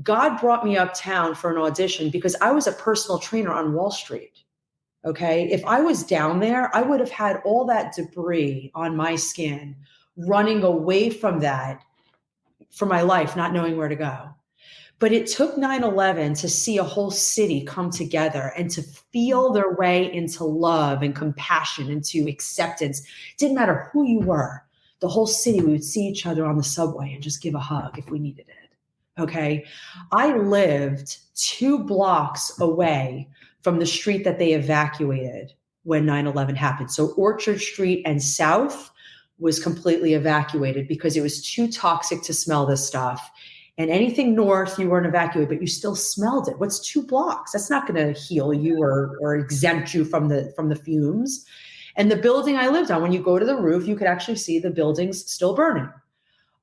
God brought me uptown for an audition because I was a personal trainer on Wall Street. Okay. If I was down there, I would have had all that debris on my skin running away from that for my life, not knowing where to go. But it took 9/11 to see a whole city come together and to feel their way into love and compassion, into acceptance. It didn't matter who you were. The whole city, we would see each other on the subway and just give a hug if we needed it. Okay. I lived 2 blocks away from the street that they evacuated when 9/11 happened. So Orchard Street and South was completely evacuated because it was too toxic to smell this stuff. And anything north, you weren't evacuated, but you still smelled it. What's 2 blocks? That's not going to heal you or exempt you from the fumes. And the building I lived on, when you go to the roof, you could actually see the buildings still burning.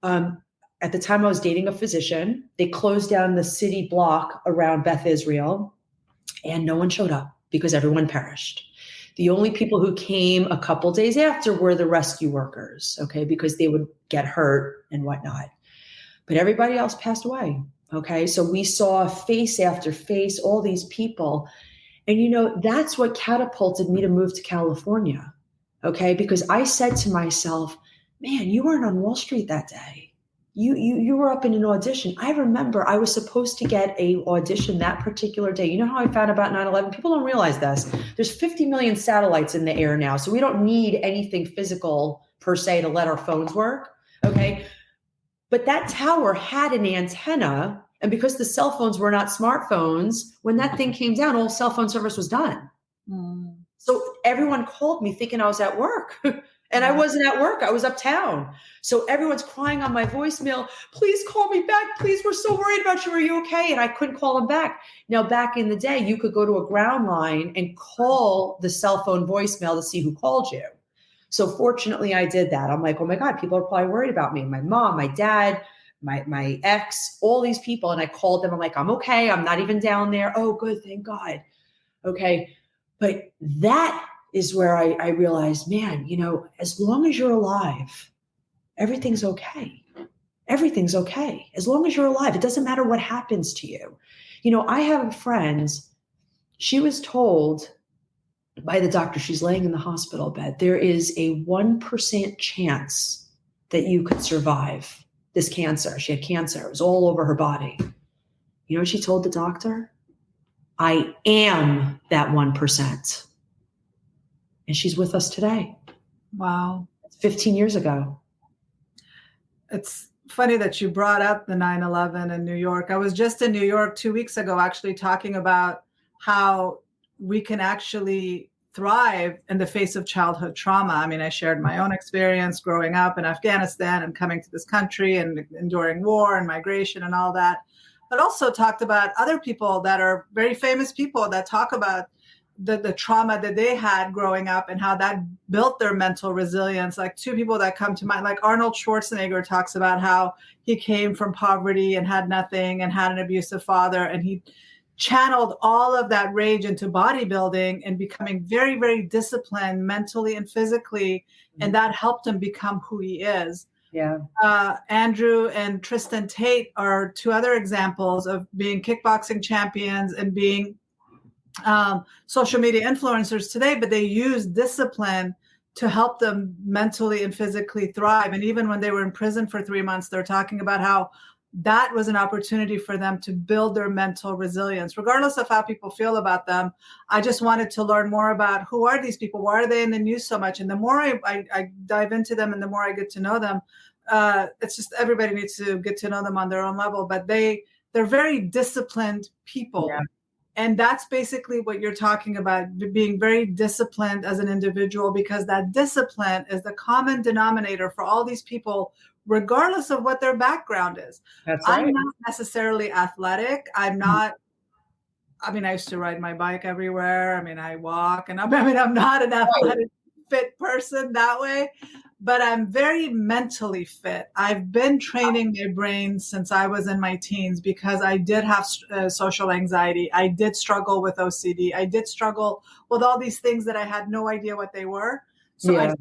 At the time I was dating a physician, they closed down the city block around Beth Israel, and no one showed up because everyone perished. The only people who came a couple days after were the rescue workers, okay, because they would get hurt and whatnot. But everybody else passed away. Okay. So we saw face after face, all these people. And, that's what catapulted me to move to California. Okay. Because I said to myself, man, you weren't on Wall Street that day. You were up in an audition. I remember I was supposed to get a audition that particular day. You know how I found about 9/11? People don't realize this. There's 50 million satellites in the air now. So we don't need anything physical per se to let our phones work. Okay. But that tower had an antenna. And because the cell phones were not smartphones, when that thing came down, all cell phone service was done. So everyone called me thinking I was at work. And I wasn't at work. I was uptown. So everyone's crying on my voicemail, please call me back. Please, we're so worried about you. Are you okay? And I couldn't call them back. Now, back in the day, you could go to a ground line and call the cell phone voicemail to see who called you. So fortunately, I did that. I'm like, oh my God, people are probably worried about me. My mom, my dad, my ex, all these people. And I called them. I'm like, I'm okay. I'm not even down there. Oh, good. Thank God. Okay. But that is where I realized, man, as long as you're alive, everything's okay. Everything's okay. As long as you're alive, it doesn't matter what happens to you. I have friends, she was told by the doctor, she's laying in the hospital bed, there is a 1% chance that you could survive this cancer. She had cancer. It was all over her body. You know what she told the doctor? I am that 1%. And she's with us today.
Wow.
15 years ago.
It's funny that you brought up the 9/11 in New York. I was just in New York 2 weeks ago, actually talking about how we can actually thrive in the face of childhood trauma. I mean, I shared my own experience growing up in Afghanistan and coming to this country and enduring war and migration and all that, but also talked about other people that are very famous people that talk about the trauma that they had growing up and how that built their mental resilience. Like 2 people that come to mind, like Arnold Schwarzenegger talks about how he came from poverty and had nothing and had an abusive father. And he channeled all of that rage into bodybuilding and becoming very, very disciplined mentally and physically. And that helped him become who he is.
Yeah.
Andrew and Tristan Tate are 2 other examples of being kickboxing champions and being social media influencers today, but they use discipline to help them mentally and physically thrive. And even when they were in prison for 3 months, they're talking about how that was an opportunity for them to build their mental resilience, regardless of how people feel about them. I just wanted to learn more about who are these people? Why are they in the news so much? And the more I dive into them and the more I get to know them, it's just everybody needs to get to know them on their own level, but they're very disciplined people.
Yeah.
And that's basically what you're talking about, being very disciplined as an individual, because that discipline is the common denominator for all these people, regardless of what their background is.
That's right.
I'm not necessarily athletic. I used to ride my bike everywhere. I mean, I walk and I'm not an athletic fit person that way, but I'm very mentally fit. I've been training my brain since I was in my teens because I did have social anxiety. I did struggle with OCD. I did struggle with all these things that I had no idea what they were. So I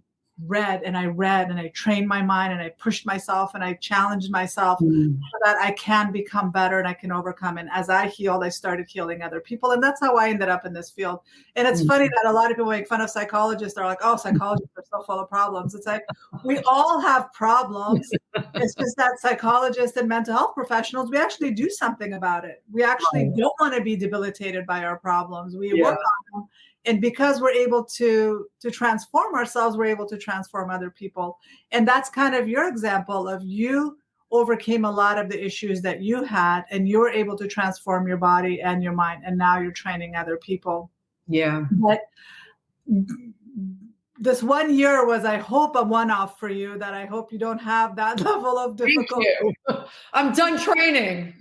read and I read and I trained my mind and I pushed myself and I challenged myself
Mm.
so that I can become better and I can overcome. And as I healed, I started healing other people. And that's how I ended up in this field. And it's funny that a lot of people make fun of psychologists. They're like, oh, psychologists are so full of problems. It's like, we all have problems. It's just that psychologists and mental health professionals, we actually do something about it. We actually don't want to be debilitated by our problems. We work on them. And because we're able to transform ourselves, we're able to transform other people. And that's kind of your example of you overcame a lot of the issues that you had, and you were able to transform your body and your mind. And now you're training other people.
Yeah.
But this 1 year was, I hope, a one-off for you, that I hope you don't have that level of difficulty.
Thank you. I'm done training.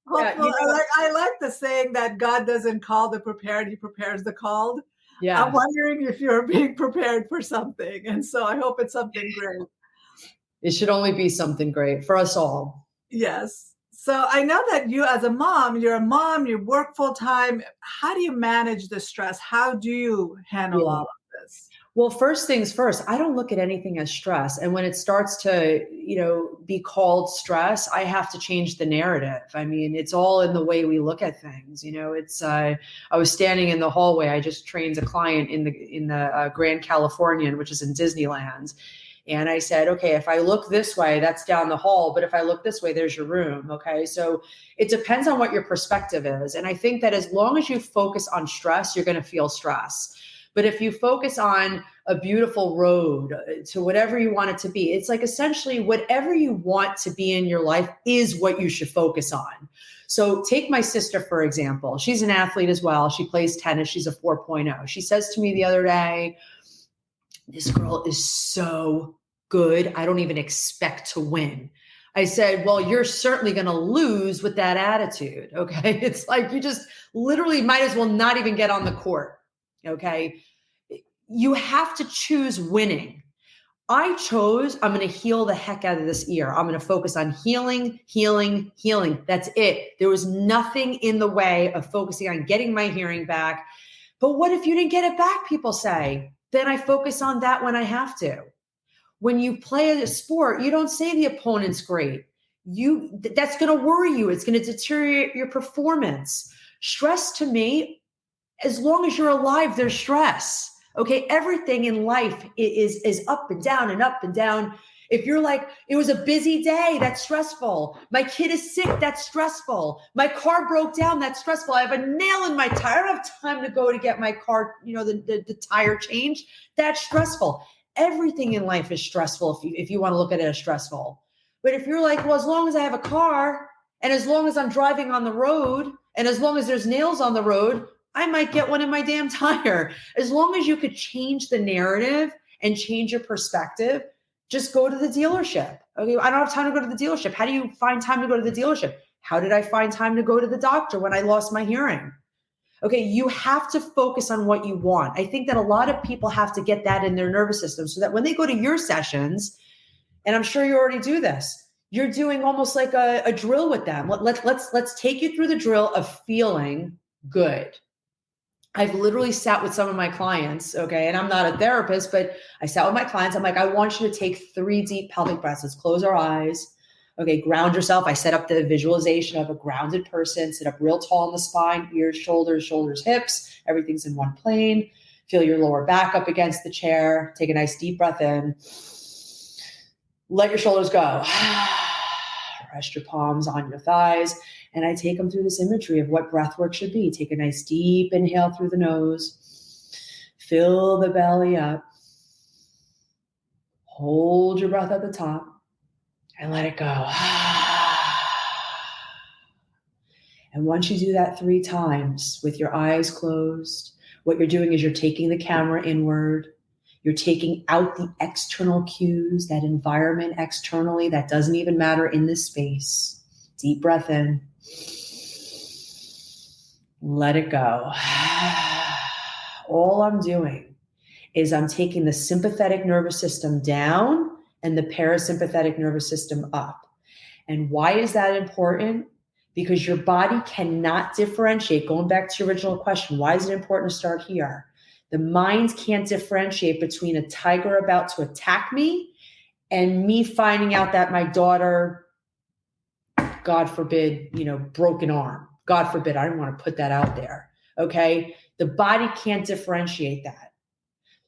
Hopefully, I like the saying that God doesn't call the prepared, he prepares the called.
Yeah.
I'm wondering if you're being prepared for something. And so I hope it's something great.
It should only be something great for us all.
Yes. So I know that you, as a mom, you work full time. How do you manage the stress? How do you handle all of this?
Well, first things first, I don't look at anything as stress. And when it starts to, be called stress, I have to change the narrative. I mean, it's all in the way we look at things. I was standing in the hallway. I just trained a client in the Grand Californian, which is in Disneyland. And I said, okay, if I look this way, that's down the hall. But if I look this way, there's your room. Okay. So it depends on what your perspective is. And I think that as long as you focus on stress, you're going to feel stress. But if you focus on a beautiful road to whatever you want it to be, it's like essentially whatever you want to be in your life is what you should focus on. So take my sister, for example. She's an athlete as well. She plays tennis. She's a 4.0. She says to me the other day, this girl is so good. I don't even expect to win. I said, well, you're certainly going to lose with that attitude. Okay. It's like you just literally might as well not even get on the court. Okay. You have to choose winning. I chose, I'm going to heal the heck out of this ear. I'm going to focus on healing, healing, healing. That's it. There was nothing in the way of focusing on getting my hearing back. But what if you didn't get it back? People say, then I focus on that when I have to. When you play a sport, you don't say the opponent's great. That's going to worry you. It's going to deteriorate your performance. Stress, to me, as long as you're alive, there's stress. Okay. Everything in life is up and down and up and down. If you're like, it was a busy day, that's stressful. My kid is sick, that's stressful. My car broke down, that's stressful. I have a nail in my tire. I don't have time to go to get my car, the tire changed. That's stressful. Everything in life is stressful if you want to look at it as stressful. But if you're like, well, as long as I have a car and as long as I'm driving on the road and as long as there's nails on the road, I might get one in my damn tire. As long as you could change the narrative and change your perspective, just go to the dealership. Okay, I don't have time to go to the dealership. How do you find time to go to the dealership? How did I find time to go to the doctor when I lost my hearing? Okay, you have to focus on what you want. I think that a lot of people have to get that in their nervous system so that when they go to your sessions, and I'm sure you already do this, you're doing almost like a drill with them. Let's take you through the drill of feeling good. I've literally sat with some of my clients, okay, and I'm not a therapist, but I sat with my clients. I'm like, I want you to take 3 deep pelvic breaths. Let's close our eyes. Okay, ground yourself. I set up the visualization of a grounded person, sit up real tall in the spine, ears, shoulders, hips. Everything's in one plane. Feel your lower back up against the chair. Take a nice deep breath in. Let your shoulders go. Rest your palms on your thighs. And I take them through this imagery of what breath work should be. Take a nice deep inhale through the nose. Fill the belly up. Hold your breath at the top and let it go. And once you do that 3 times with your eyes closed, what you're doing is you're taking the camera inward. You're taking out the external cues, that environment externally that doesn't even matter in this space. Deep breath in. Let it go. All I'm doing is I'm taking the sympathetic nervous system down and the parasympathetic nervous system up. And why is that important? Because your body cannot differentiate. Going back to your original question, why is it important to start here? The mind can't differentiate between a tiger about to attack me and me finding out that my daughter, God forbid, broken arm. God forbid. I don't want to put that out there. Okay. The body can't differentiate that.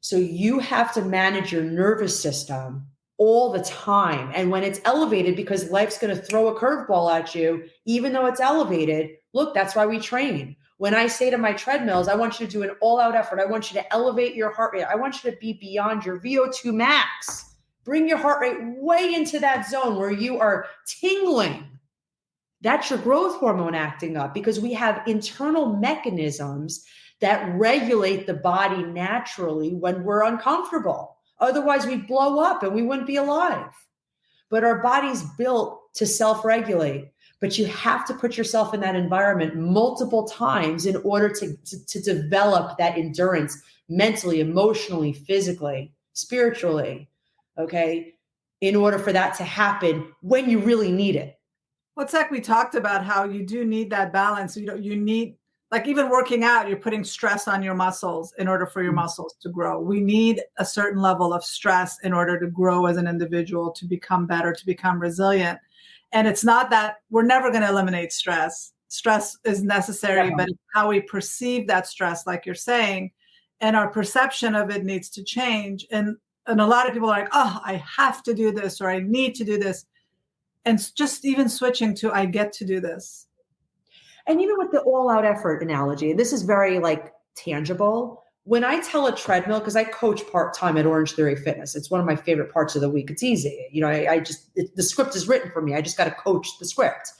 So you have to manage your nervous system all the time. And when it's elevated, because life's going to throw a curveball at you, even though it's elevated, look, that's why we train. When I say to my treadmills, I want you to do an all-out effort. I want you to elevate your heart rate. I want you to be beyond your VO2 max. Bring your heart rate way into that zone where you are tingling. That's your growth hormone acting up, because we have internal mechanisms that regulate the body naturally when we're uncomfortable. Otherwise, we'd blow up and we wouldn't be alive. But our body's built to self-regulate. But you have to put yourself in that environment multiple times in order to develop that endurance mentally, emotionally, physically, spiritually, okay, in order for that to happen when you really need it.
Well, it's like we talked about how you do need that balance. You need, like, even working out, you're putting stress on your muscles in order for your muscles to grow. We need a certain level of stress in order to grow as an individual, to become better, to become resilient. And it's not that we're never going to eliminate stress. Stress is necessary, but it's how we perceive that stress, like you're saying, and our perception of it needs to change. And a lot of people are like, oh, I have to do this, or I need to do this. And just even switching to, I get to do this.
And even with the all-out effort analogy, and this is very tangible. When I tell a treadmill, because I coach part-time at Orange Theory Fitness, it's one of my favorite parts of the week. It's easy. The script is written for me. I just got to coach the script.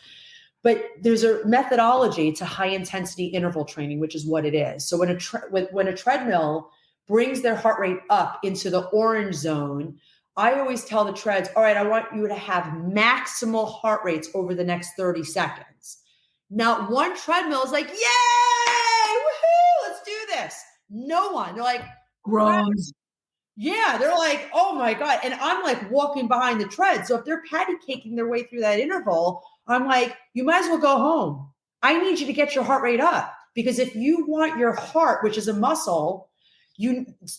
But there's a methodology to high intensity interval training, which is what it is. So when a treadmill brings their heart rate up into the orange zone, I always tell the treads, all right, I want you to have maximal heart rates over the next 30 seconds. Not one treadmill is like, yay, woohoo, let's do this. No one. They're like,
groans.
Yeah, they're like, oh my God. And I'm like walking behind the tread. So if they're patty caking their way through that interval, I'm like, you might as well go home. I need you to get your heart rate up, because if you want your heart, which is a muscle,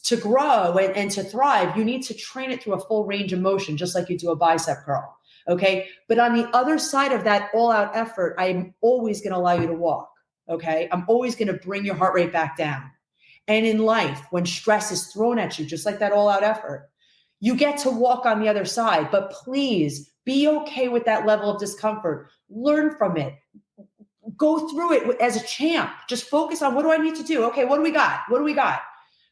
to grow and to thrive, you need to train it through a full range of motion, just like you do a bicep curl. Okay. But on the other side of that all-out effort, I'm always going to allow you to walk. Okay. I'm always going to bring your heart rate back down. And in life, when stress is thrown at you, just like that all-out effort, you get to walk on the other side. But please be okay with that level of discomfort. Learn from it. Go through it as a champ. Just focus on, what do I need to do? Okay, what do we got? What do we got?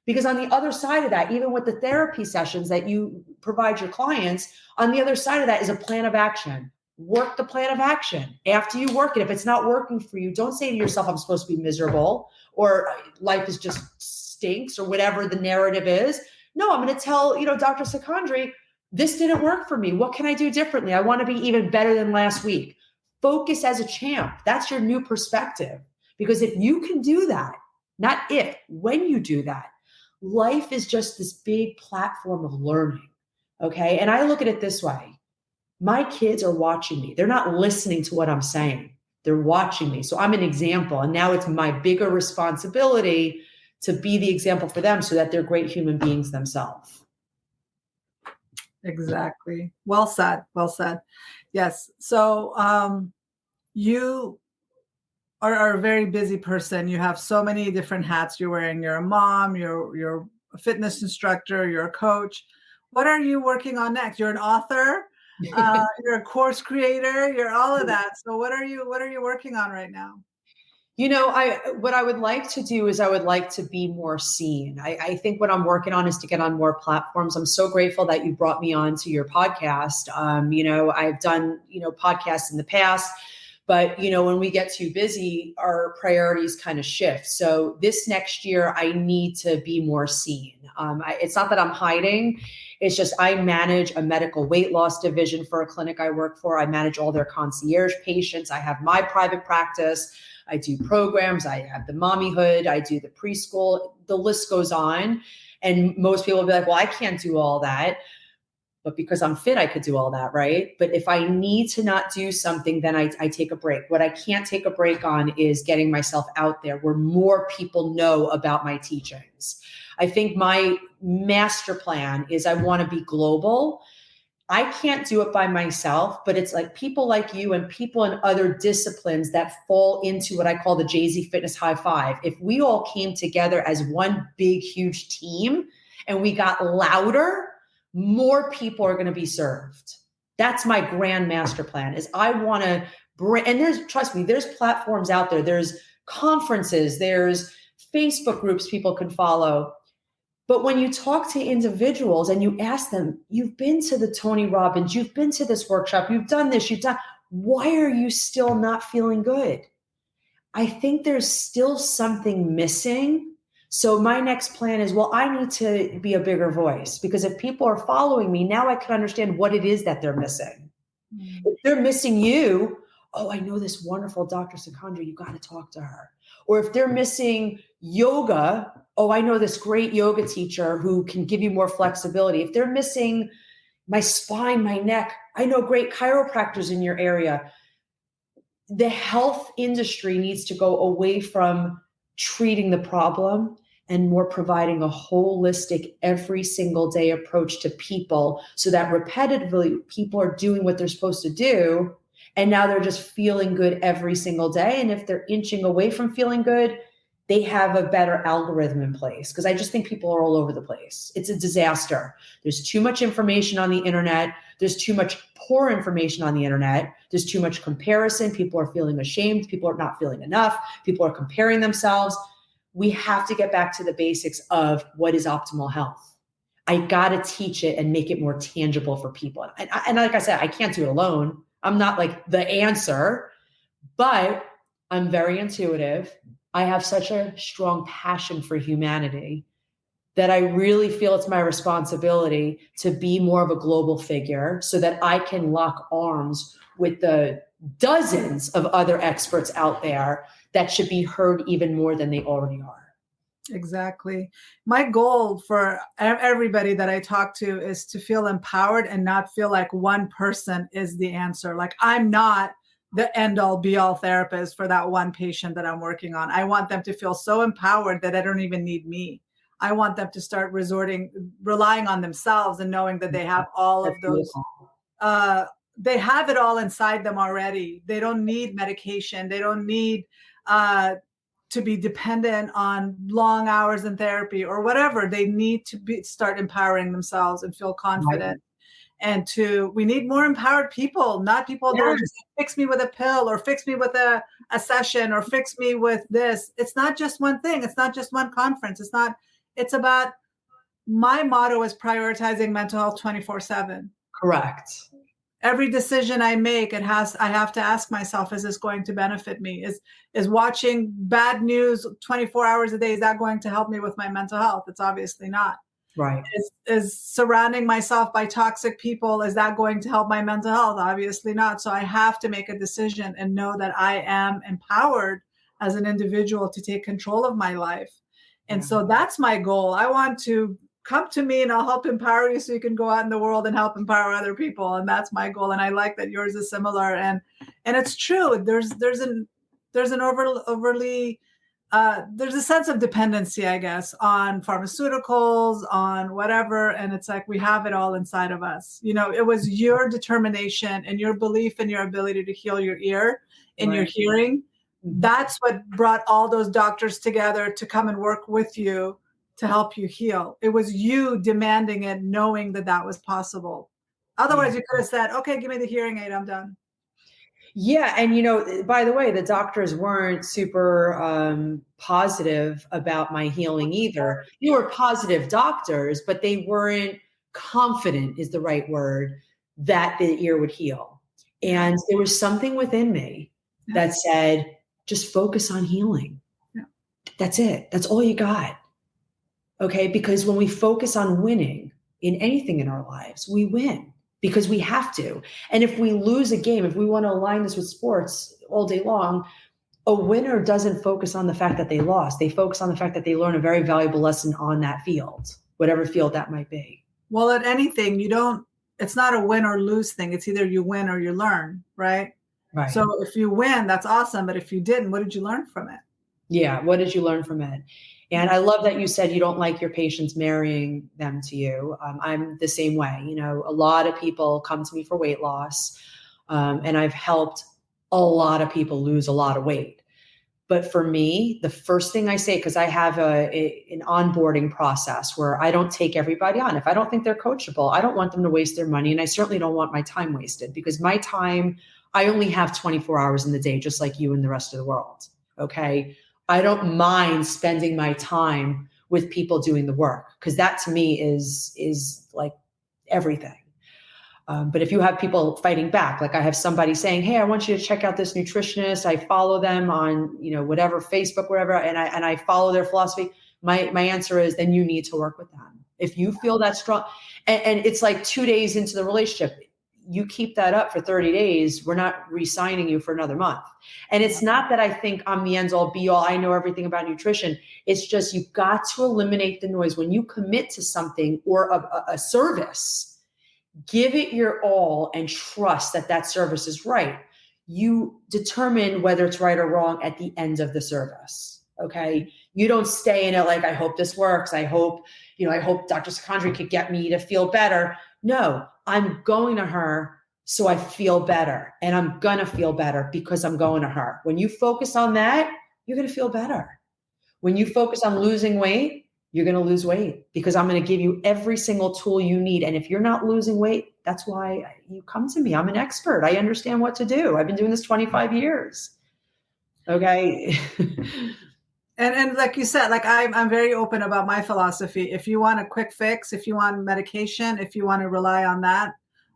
Because on the other side of that, even with the therapy sessions that you provide your clients, on the other side of that is a plan of action. Work the plan of action. After you work it, if it's not working for you, don't say to yourself, I'm supposed to be miserable, or life is just stinks, or whatever the narrative is. No, I'm going to tell, Dr. Secondri, this didn't work for me. What can I do differently? I want to be even better than last week. Focus as a champ. That's your new perspective. Because if you can do that, not if, when you do that, life is just this big platform of learning. Okay. And I look at it this way. My kids are watching me. They're not listening to what I'm saying. They're watching me. So I'm an example. And now it's my bigger responsibility to be the example for them so that they're great human beings themselves.
Exactly. Well said. Well said. Yes. So you are a very busy person. You have so many different hats you're wearing. You're a mom, you're a fitness instructor, you're a coach. What are you working on next? You're an author, you're a course creator, you're all of that. So what are you working on right now?
What I would like to do is I would like to be more seen. I think what I'm working on is to get on more platforms. I'm so grateful that you brought me on to your podcast. I've done, podcasts in the past, but, when we get too busy, our priorities kind of shift. So this next year, I need to be more seen. It's not that I'm hiding. It's just I manage a medical weight loss division for a clinic I work for. I manage all their concierge patients. I have my private practice. I do programs. I have the mommyhood. I do the preschool. The list goes on. And most people will be like, well, I can't do all that. but because I'm fit, I could do all that, right? But if I need to not do something, then I take a break. What I can't take a break on is getting myself out there where more people know about my teachings. I think my master plan is I want to be global. I can't do it by myself, but it's like people like you and people in other disciplines that fall into what I call the Jay-Z Fitness High Five. If we all came together as one big, huge team and we got louder, more people are going to be served. That's my grand master plan is I want to bring, and trust me, there's platforms out there. There's conferences, there's Facebook groups people can follow. But when you talk to individuals and you ask them, you've been to the Tony Robbins, you've been to this workshop, you've done this, why are you still not feeling good? I think there's still something missing. So my next plan is, well, I need to be a bigger voice because if people are following me, now I can understand what it is that they're missing. If they're missing you, oh, I know this wonderful Dr. Sikandra, you got to talk to her. Or if they're missing yoga, oh, I know this great yoga teacher who can give you more flexibility. If they're missing my spine, my neck, I know great chiropractors in your area. The health industry needs to go away from treating the problem and more providing a holistic every single day approach to people so that repetitively people are doing what they're supposed to do. And now they're just feeling good every single day. And if they're inching away from feeling good, they have a better algorithm in place. Because I just think people are all over the place. It's a disaster. There's too much information on the internet. There's too much poor information on the internet. There's too much comparison. People are feeling ashamed. People are not feeling enough. People are comparing themselves. We have to get back to the basics of what is optimal health. I got to teach it and make it more tangible for people. And like I said, I can't do it alone. I'm not like the answer, but I'm very intuitive. I have such a strong passion for humanity that I really feel it's my responsibility to be more of a global figure so that I can lock arms with the dozens of other experts out there that should be heard even more than they already are.
Exactly. My goal for everybody that I talk to is to feel empowered and not feel like one person is the answer. Like I'm not the end all be all therapist for that one patient that I'm working on. I want them to feel so empowered that they don't even need me. I want them to start relying on themselves and knowing that they have all of those, they have it all inside them already. They don't need medication. They don't need, to be dependent on long hours in therapy or whatever. They need to start empowering themselves and feel confident. Right. And we need more empowered people, not people that will just fix me with a pill or fix me with a session or fix me with this. It's not just one thing. It's not just one conference. It's about, my motto is prioritizing mental health 24/7.
Correct.
Every decision I make, I have to ask myself, is this going to benefit me? Is watching bad news 24 hours a day, is that going to help me with my mental health? It's obviously not.
Right.
Is surrounding myself by toxic people, is that going to help my mental health? Obviously not. So I have to make a decision and know that I am empowered as an individual to take control of my life. And so that's my goal. I want to come to me and I'll help empower you so you can go out in the world and help empower other people. And that's my goal. And I like that yours is similar. And it's true. There's a sense of dependency, I guess, on pharmaceuticals, on whatever. And it's like, we have it all inside of us. You know, it was your determination and your belief in your ability to heal your ear and your hearing. That's what brought all those doctors together to come and work with you to help you heal. It was you demanding it, knowing that that was possible. Otherwise, you could have said, okay, give me the hearing aid, I'm done.
Yeah. And, by the way, the doctors weren't super positive about my healing either. They were positive doctors, but they weren't confident is the right word that the ear would heal. And there was something within me that said, just focus on healing. Yeah. That's it. That's all you got. Okay. Because when we focus on winning in anything in our lives, we win because we have to. And if we lose a game, if we want to align this with sports all day long, a winner doesn't focus on the fact that they lost. They focus on the fact that they learn a very valuable lesson on that field, whatever field that might be.
Well, at anything, you don't it's not a win or lose thing. It's either you win or you learn, right?
Right.
So if you win, that's awesome. But if you didn't, what did you learn from it?
Yeah. What did you learn from it? And I love that you said you don't like your patients marrying them to you. I'm the same way. You know, a lot of people come to me for weight loss, and I've helped a lot of people lose a lot of weight. But for me, the first thing I say, because I have an onboarding process where I don't take everybody on. If I don't think they're coachable, I don't want them to waste their money. And I certainly don't want my time wasted, because my time, I only have 24 hours in the day, just like you and the rest of the world. Okay. I don't mind spending my time with people doing the work, because that to me is like everything. But if you have people fighting back, like I have somebody saying, "Hey, I want you to check out this nutritionist. I follow them on, whatever, Facebook, whatever, and I follow their philosophy." My answer is, then you need to work with them. If you feel that strong, and it's like 2 days into the relationship, you keep that up for 30 days, we're not re-signing you for another month. And it's not that I think I'm the end all be all, I know everything about nutrition. It's just, you've got to eliminate the noise. When you commit to something or a service, give it your all and trust that that service is right. You determine whether it's right or wrong at the end of the service. Okay. You don't stay in it like, I hope this works. I hope Dr. Secondri could get me to feel better. No, I'm going to her so I feel better, and I'm going to feel better because I'm going to her. When you focus on that, you're going to feel better. When you focus on losing weight, you're going to lose weight, because I'm going to give you every single tool you need. And if you're not losing weight, that's why you come to me. I'm an expert. I understand what to do. I've been doing this 25 years. Okay.
And like you said, like I'm very open about my philosophy. If you want a quick fix, if you want medication, if you want to rely on that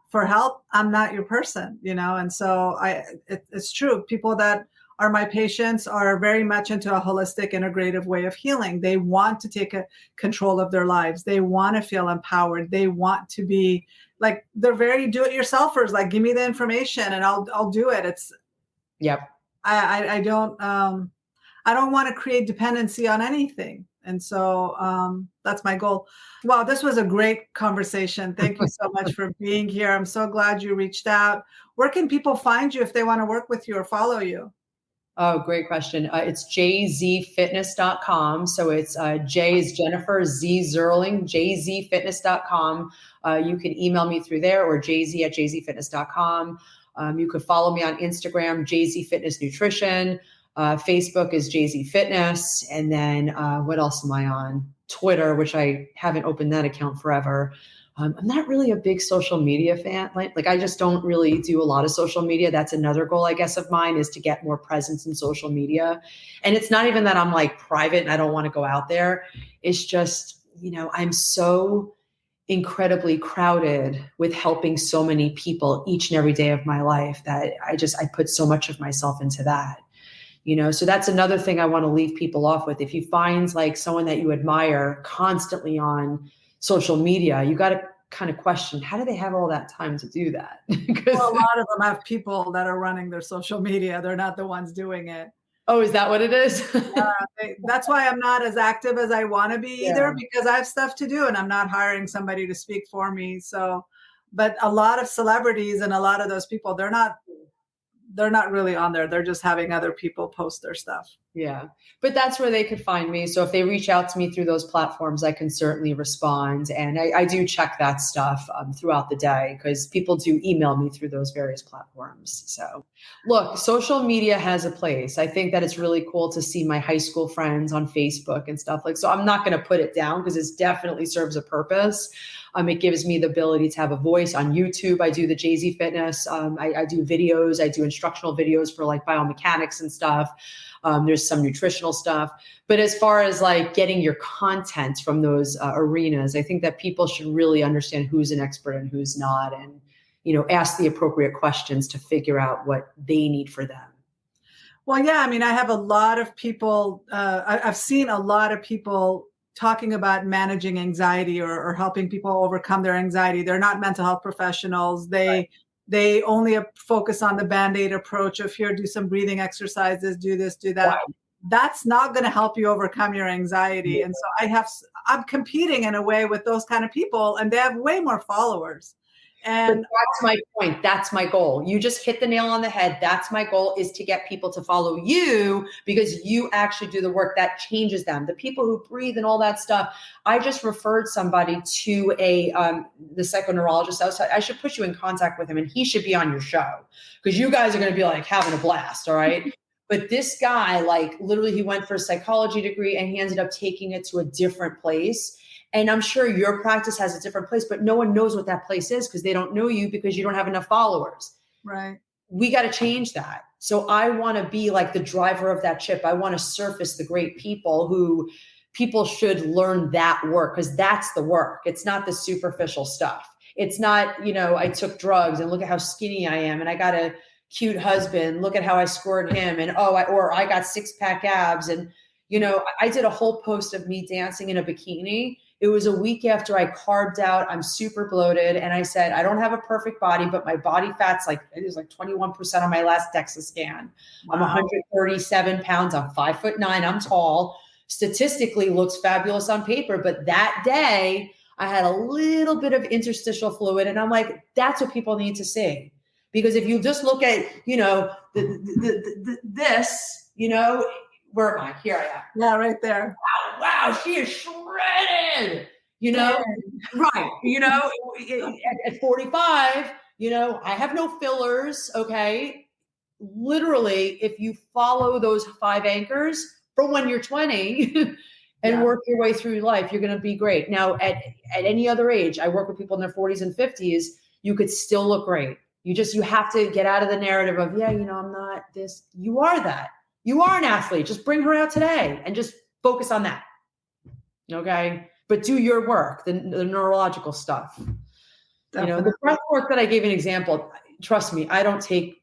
for help, I'm not your person, And so it's true. People that are my patients are very much into a holistic, integrative way of healing. They want to take control of their lives. They want to feel empowered. They want to be like, they're very do-it-yourselfers. Like, give me the information and I'll do it. It's,
yep.
I don't want to create dependency on anything. And so that's my goal. Wow, this was a great conversation. Thank you so much for being here. I'm so glad you reached out. Where can people find you if they want to work with you or follow you?
Oh, great question. It's jzfitness.com. So it's J is Jennifer, Z Zerling, jzfitness.com. You can email me through there, or jz@jzfitness.com. You could follow me on Instagram, JZ Fitness Nutrition. Facebook is JZ Fitness. And then what else am I on? Twitter, which I haven't opened that account forever. I'm not really a big social media fan. Like I just don't really do a lot of social media. That's another goal, I guess, of mine, is to get more presence in social media. And it's not even that I'm like private and I don't want to go out there. It's just, I'm so incredibly crowded with helping so many people each and every day of my life that I put so much of myself into that. So that's another thing I want to leave people off with. If you find like someone that you admire constantly on social media, you got to kind of question, how do they have all that time to do that?
Well, a lot of them have people that are running their social media. They're not the ones doing it.
Oh, is that what it is?
That's why I'm not as active as I want to be either, because I have stuff to do and I'm not hiring somebody to speak for me. So, but a lot of celebrities and a lot of those people, they're not really on there. They're just having other people post their stuff.
Yeah. But that's where they could find me. So if they reach out to me through those platforms, I can certainly respond. And I do check that stuff throughout the day, because people do email me through those various platforms. So look, social media has a place. I think that it's really cool to see my high school friends on Facebook and stuff so I'm not going to put it down, because it definitely serves a purpose. It gives me the ability to have a voice on YouTube. I do the JZ Fitness. I do videos. I do instructional videos for like biomechanics and stuff. There's some nutritional stuff. But as far as like getting your content from those arenas, I think that people should really understand who's an expert and who's not, and, ask the appropriate questions to figure out what they need for them.
Well, yeah, I mean, I have a lot of people, I've seen a lot of people talking about managing anxiety or helping people overcome their anxiety. They're not mental health professionals. They only focus on the Band-Aid approach of, here, do some breathing exercises, do this, do that. Right. That's not going to help you overcome your anxiety. Yeah. And so I'm competing in a way with those kind of people, and they have way more followers. And
that's my point. That's my goal. You just hit the nail on the head. That's my goal, is to get people to follow you because you actually do the work that changes them. The people who breathe and all that stuff. I just referred somebody to the psychoneurologist. I should put you in contact with him, and he should be on your show because you guys are going to be like having a blast. All right. But this guy, like literally, he went for a psychology degree and he ended up taking it to a different place. And I'm sure your practice has a different place, but no one knows what that place is because they don't know you because you don't have enough followers.
right.
We got to change that. So I want to be like the driver of that ship. I want to surface the great people who people should learn that work because that's the work. It's not the superficial stuff. It's not, I took drugs and look at how skinny I am and I got a cute husband. Look at how I scored him. And I got 6-pack abs. And, I did a whole post of me dancing in a bikini. It was a week after I carved out. I'm super bloated. And I said, I don't have a perfect body, but my body fat's it was like 21% on my last DEXA scan. Wow. I'm 137 pounds. I'm 5'9". I'm tall. Statistically looks fabulous on paper. But that day I had a little bit of interstitial fluid. And I'm like, that's what people need to see. Because if you just look at, this, where am I? Here I am.
Yeah, right there.
Wow, she is shredded, right. At 45, I have no fillers. Okay. Literally, if you follow those 5 anchors from when you're 20 and work your way through life, you're going to be great. Now, at any other age, I work with people in their 40s and 50s, you could still look great. You have to get out of the narrative of, I'm not this. You are that. You are an athlete. Just bring her out today and just focus on that. Okay. But do your work, the neurological stuff.
Definitely.
The breath work that I gave an example, trust me, I don't take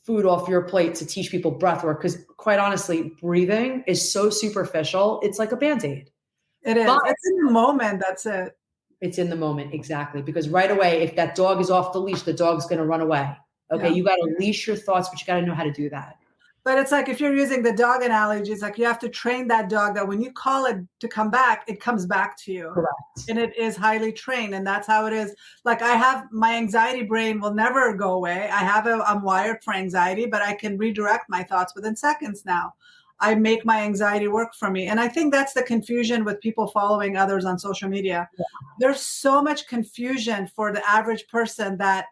food off your plate to teach people breath work because quite honestly, breathing is so superficial. It's like a Band-Aid.
It is. But it's in the moment. That's it.
It's in the moment. Exactly. Because right away, if that dog is off the leash, the dog's going to run away. Okay. Yeah. You got to leash your thoughts, but you got to know how to do that.
But it's like if you're using the dog analogy, it's like you have to train that dog that when you call it to come back, it comes back to you.
Correct.
And it is highly trained. And that's how it is. Like I have my anxiety brain will never go away. I'm wired for anxiety, but I can redirect my thoughts within seconds now. I make my anxiety work for me. And I think that's the confusion with people following others on social media. Yeah. There's so much confusion for the average person that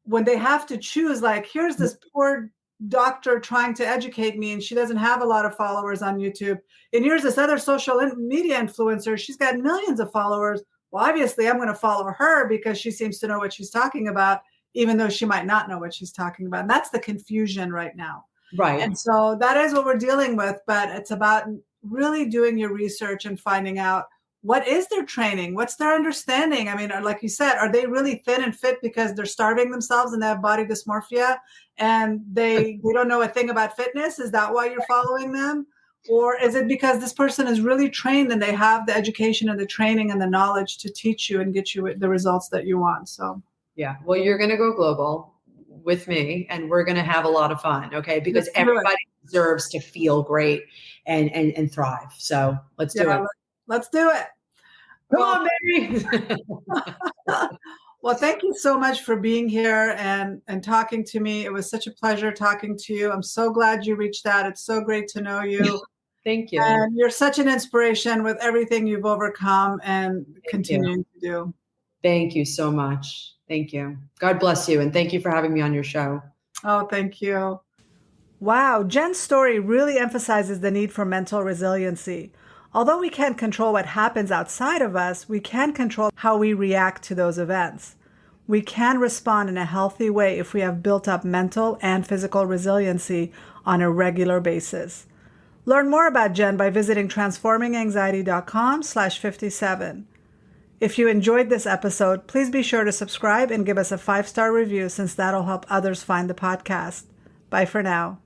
when they have to choose, like, here's this poor doctor trying to educate me and she doesn't have a lot of followers on YouTube. And here's this other social media influencer. She's got millions of followers. Well, obviously I'm going to follow her because she seems to know what she's talking about, even though she might not know what she's talking about. And that's the confusion right now.
Right.
And so that is what we're dealing with, but it's about really doing your research and finding out what is their training? What's their understanding? I mean, like you said, are they really thin and fit because they're starving themselves and they have body dysmorphia and they don't know a thing about fitness? Is that why you're following them? Or is it because this person is really trained and they have the education and the training and the knowledge to teach you and get you the results that you want? So,
yeah, well, you're going to go global with me and we're going to have a lot of fun. Okay. Because everybody deserves to feel great and thrive. So let's do it.
Let's do it.
Come on, baby.
Well, thank you so much for being here and talking to me. It was such a pleasure talking to you. I'm so glad you reached out. It's so great to know you.
Thank you.
And you're such an inspiration with everything you've overcome and continuing to do.
Thank you so much. Thank you. God bless you. And thank you for having me on your show.
Oh, thank you. Wow. Jenn's story really emphasizes the need for mental resiliency. Although we can't control what happens outside of us, we can control how we react to those events. We can respond in a healthy way if we have built up mental and physical resiliency on a regular basis. Learn more about Jenn by visiting transforminganxiety.com/57. If you enjoyed this episode, please be sure to subscribe and give us a 5-star review since that'll help others find the podcast. Bye for now.